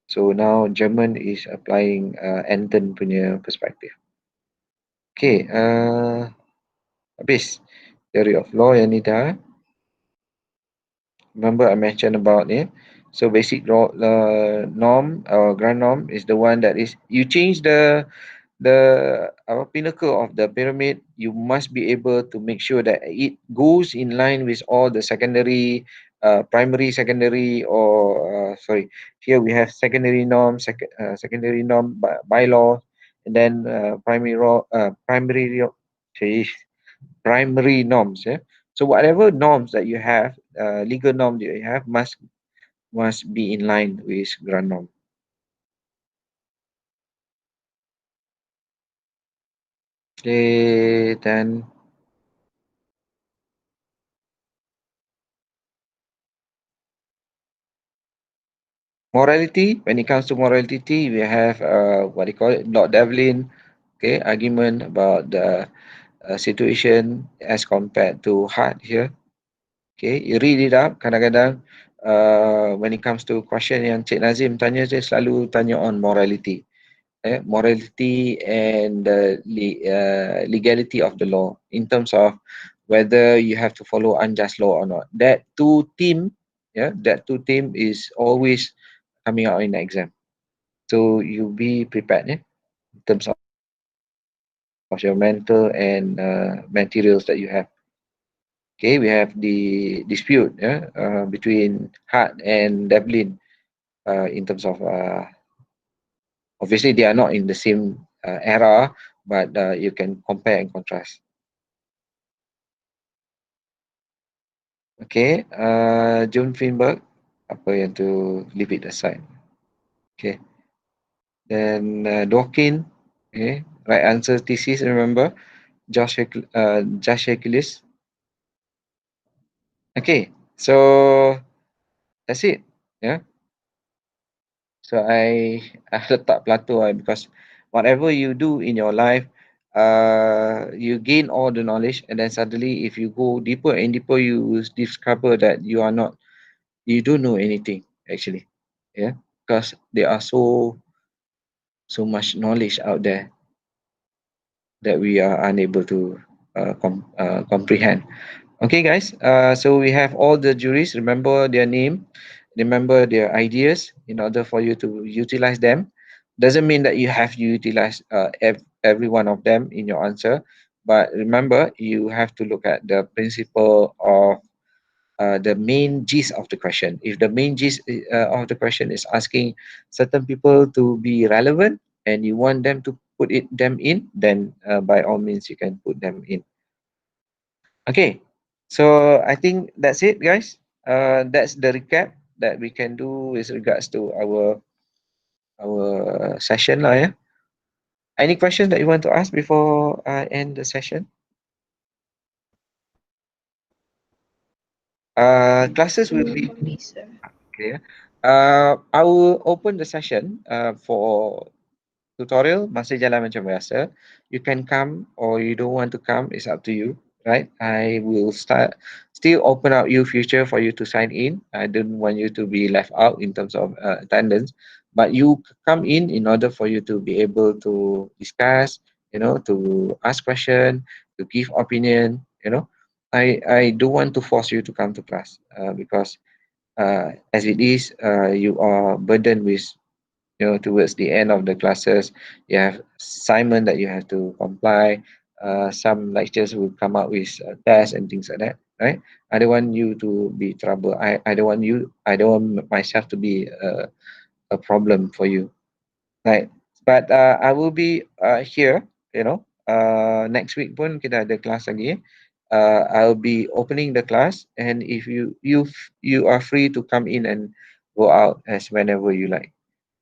So now German is applying Anton punya perspective. Okay. Habis. Theory of law yang ni dah. Remember I mentioned about it. So basic law, norm or grand norm is the one that is you change the pinnacle of the pyramid. You must be able to make sure that it goes in line with all the secondary, primary, secondary, or sorry. Here we have secondary norm, secondary norm by law, and then geez, primary norms. Yeah. So whatever norms that you have, legal norm that you have must be in line with grand norm. Okay, then morality. When it comes to morality, we have what they call it, Lord Devlin. Okay, argument about the situation as compared to heart here. Okay, you read it up. Kadang-kadang when it comes to question yang Cik Nazim tanya, dia selalu tanya on morality. Morality and the legality of the law in terms of whether you have to follow unjust law or not. That two theme is always coming out in the exam. So you be prepared in terms of your mental and materials that you have. Okay, we have the dispute between Hart and Devlin in terms of obviously they are not in the same era, but you can compare and contrast. Okay, John Finberg, apa yang tu leave it aside. Okay, then Dawkins, okay, right answer thesis, remember, Josh Hercules. Okay, so that's it. Yeah. So I letak plateau because whatever you do in your life, you gain all the knowledge, and then suddenly if you go deeper and deeper, you will discover that you don't know anything actually. Yeah, because there are so much knowledge out there that we are unable to comprehend. Okay, guys. So we have all the juries. Remember their name, remember their ideas in order for you to utilize them. Doesn't mean that you have to utilize every one of them in your answer, but remember you have to look at the principle of the main gist of the question. If the main gist of the question is asking certain people to be relevant and you want them to put them in, then by all means you can put them in. Okay, so I think that's it, guys. That's the recap that we can do with regards to our session lah. Yeah. Any questions that you want to ask before I end the session? Classes will be Please, sir. okay. I will open the session for tutorial masih jalan macam biasa. You can come or you don't want to come, it's up to you, right? I will still open up you future for you to sign in. I don't want you to be left out in terms of attendance, but you come in order for you to be able to discuss, to ask question, to give opinion. I don't want to force you to come to class because as it is, you are burdened with towards the end of the classes, you have assignment that you have to comply. Some lectures will come up with tests and things like that, right? I don't want you to be trouble. I don't want myself to be a problem for you, right? But I will be here, next week pun kita ada kelas lagi. I'll be opening the class, and if you are free to come in and go out as whenever you like.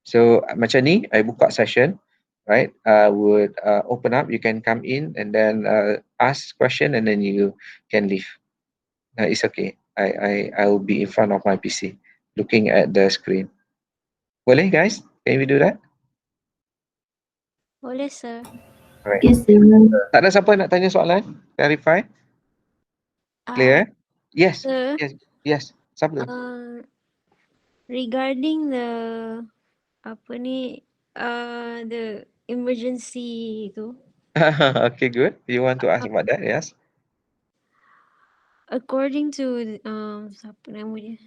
So macam ni, I buka session, right? I would open up. You can come in and then ask question, and then you can leave. It's okay. I will be in front of my PC, looking at the screen. Boleh, guys? Can we do that? Boleh, sir. Alright. Yes, sir. Tak ada siapa nak tanya soalan? Clarify? Clear? Yes. Sir, Yes. Siapa? regarding the apa ni the emergency tu. Okay, good. You want to ask about that? Yes. according to siapa nama dia?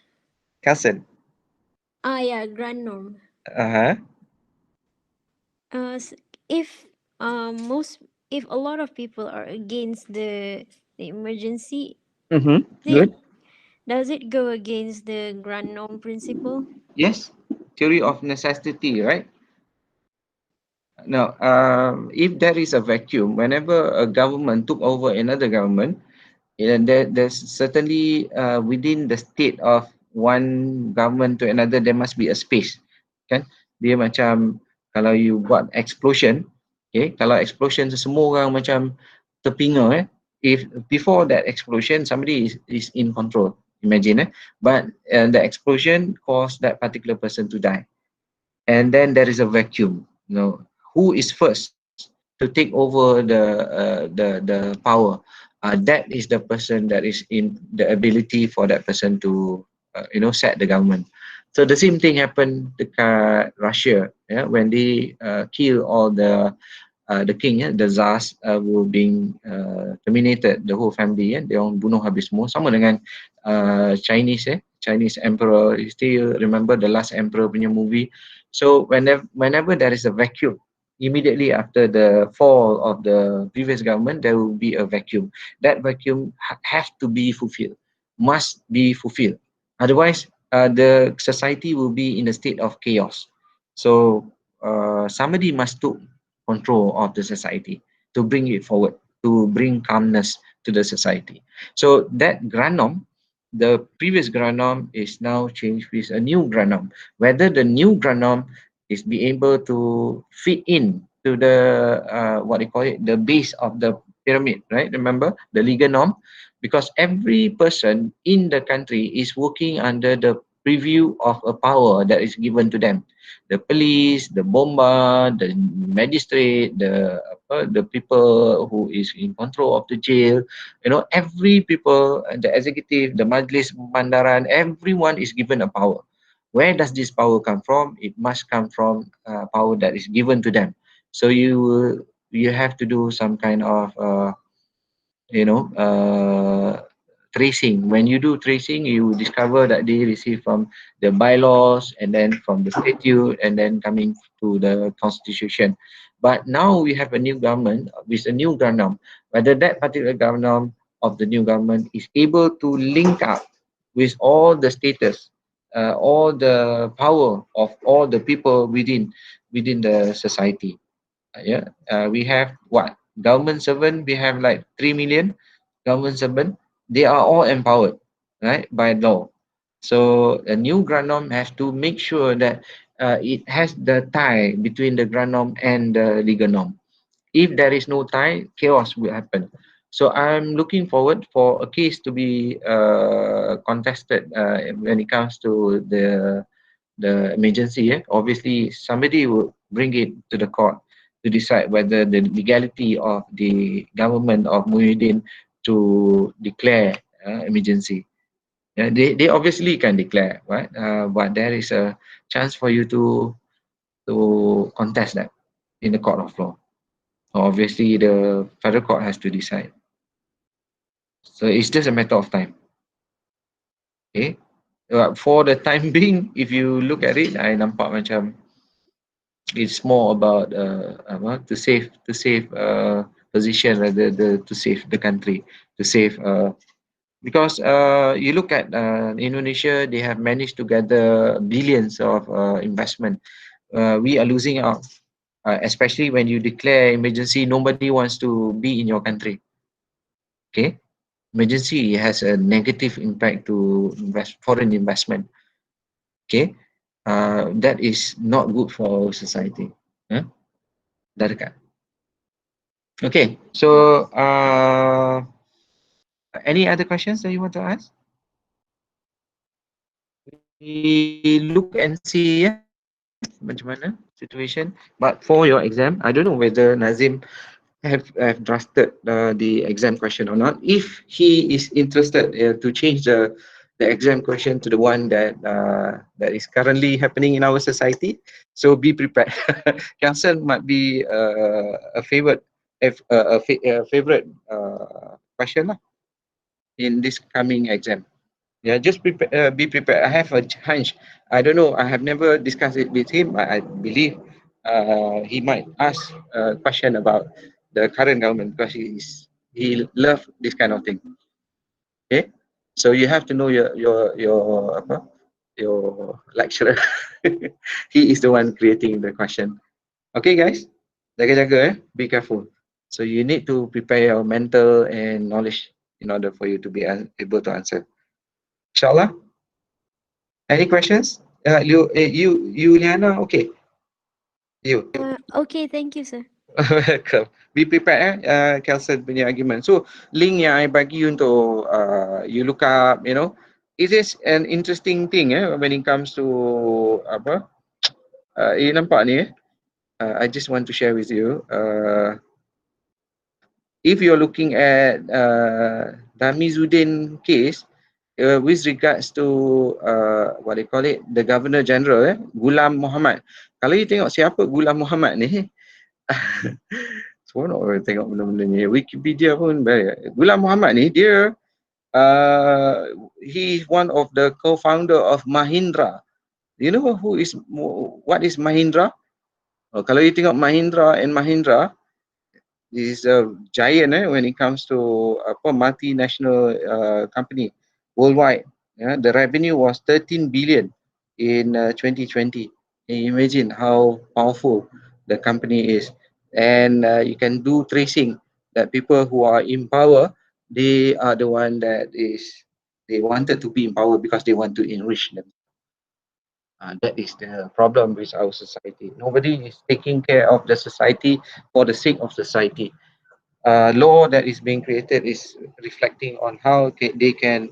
Carson. Yeah, grand norm. Uh-huh. S- if if a lot of people are against the emergency, Mm-hmm. it Good. does it go against the grand norm principle? Yes. Theory of necessity, right? Now, if there is a vacuum, whenever a government took over another government, there's certainly within the state of one government to another, there must be a space. Kan? Dia macam kalau you buat explosion, okay, kalau explosion semua orang macam terpinga if before that explosion somebody is in control, imagine but the explosion caused that particular person to die, and then there is a vacuum. Who is first to take over the power? That is the person that is in the ability for that person to set the government. So the same thing happened dekat Russia, when they kill all the king, the czars were being terminated, the whole family, dia orang bunuh habis semua, sama dengan Chinese emperor. You still remember the last emperor punya movie? So whenever there is a vacuum, immediately after the fall of the previous government, there will be a vacuum. That vacuum have to be fulfilled, must be fulfilled. Otherwise, the society will be in a state of chaos. So somebody must take control of the society to bring it forward, to bring calmness to the society. So that grand norm, the previous grand norm is now changed with a new grand norm. Whether the new grand norm is be able to fit in to the what they call it, the base of the pyramid, right? Remember the legal norm, because every person in the country is working under the preview of a power that is given to them. The police, the bomba, the magistrate, the people who is in control of the jail, every people, the executive, the majlis bandaran, everyone is given a power. Where does this power come from? It must come from power that is given to them. So you have to do some kind of you know tracing. When you do tracing, you discover that they receive from the bylaws, and then from the statute, and then coming to the constitution. But now we have a new government with a new government. Whether that particular government of the new government is able to link up with all the status, all the power of all the people within the society. We have what, government servant? We have like 3 million government servant. They are all empowered, right, by law. So a new grand norm has to make sure that it has the tie between the grand norm and the legal norm. If there is no tie, chaos will happen. So I'm looking forward for a case to be contested when it comes to the emergency. Obviously, somebody will bring it to the court to decide whether the legality of the government of Muhyiddin to declare emergency. They obviously can declare, right? But there is a chance for you to contest that in the court of law. Obviously, the federal court has to decide. So it's just a matter of time. Okay. For the time being, if you look at it, I nampak macam it's more about to save position rather to save the country, to save because you look at Indonesia, they have managed to gather billions of investment. We are losing out, especially when you declare emergency. Nobody wants to be in your country. Okay, emergency has a negative impact to foreign investment. Okay, that is not good for our society. Dah dekat. Okay, so any other questions that you want to ask? We look and see macam mana situation. But for your exam, I don't know whether Nazim have drafted the exam question or not. If he is interested to change the exam question to the one that is currently happening in our society, so be prepared. Council might be a favorite favorite question lah. in this coming exam. Yeah, just prepare, be prepared. I have a hunch. I don't know. I have never discussed it with him. I believe he might ask a question about the current government because he love this kind of thing. Okay, so you have to know your apa, your lecturer. He is the one creating the question. Okay, guys, jaga-jaga be careful. So you need to prepare your mental and knowledge in order for you to be able to answer. Inshallah. Any questions? You, Liana, okay. You. Okay, thank you, sir. Welcome. Be prepared, Kelson punya argument. So, link yang I bagi untuk you look up, you know, it is an interesting thing when it comes to apa? You nampak ni I just want to share with you. If you're looking at Damizuddin case, with regards to what they call it, the Governor General, Ghulam Muhammad. Kalau you tengok siapa Ghulam Muhammad ni, seronok orang tengok benda-benda ni. Wikipedia pun baik. Ghulam Muhammad ni, dia he is one of the co-founder of Mahindra. You know what is Mahindra? Kalau you tengok Mahindra and Mahindra, is a giant when it comes to multinational company worldwide. Yeah, the revenue was 13 billion in 2020. Can you imagine how powerful the company is? And you can do tracing that people who are in power, they are the one that they wanted to be in power because they want to enrich them. That is the problem with our society. Nobody is taking care of the society for the sake of society. Law that is being created is reflecting on how they can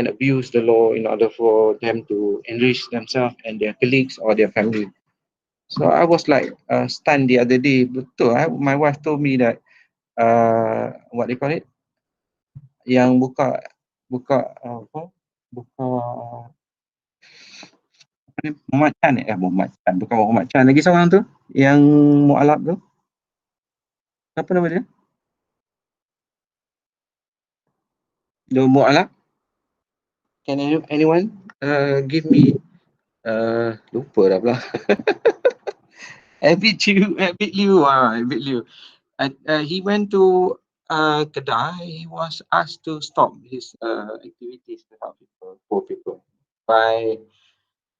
abuse the law in order for them to enrich themselves and their colleagues or their family. So I was like stunned the other day. Betul, my wife told me that what they call it, yang buka apa, buka Muhammad Chan Muhammad Chan, bukan Muhammad Chan, lagi seorang tu yang mualaf tu, apa nama dia? The mualaf. Can anyone give me lupa dah pula. Abid Liu. He went to Kedah. He was asked to stop his activities to help people, poor people, by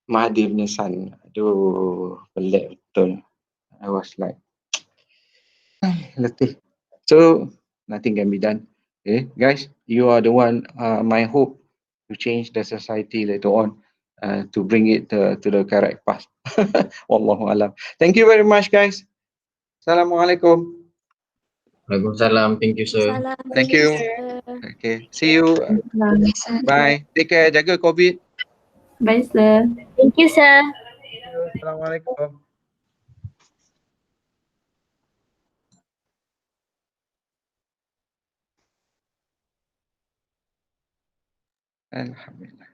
Mahathir punya son. Aduh, pelik betul. I was like, letih. So, nothing can be done. Okay, guys, you are the one, my hope to change the society later on, to bring it to the correct path. Wallahu alam. Thank you very much, guys. Assalamualaikum. Waalaikumsalam. Thank you, sir. Salam. Thank you. sir. Okay, see you. Bye. Take care. Jaga COVID. Bye, sir. Thank you, sir. Assalamualaikum. Alhamdulillah.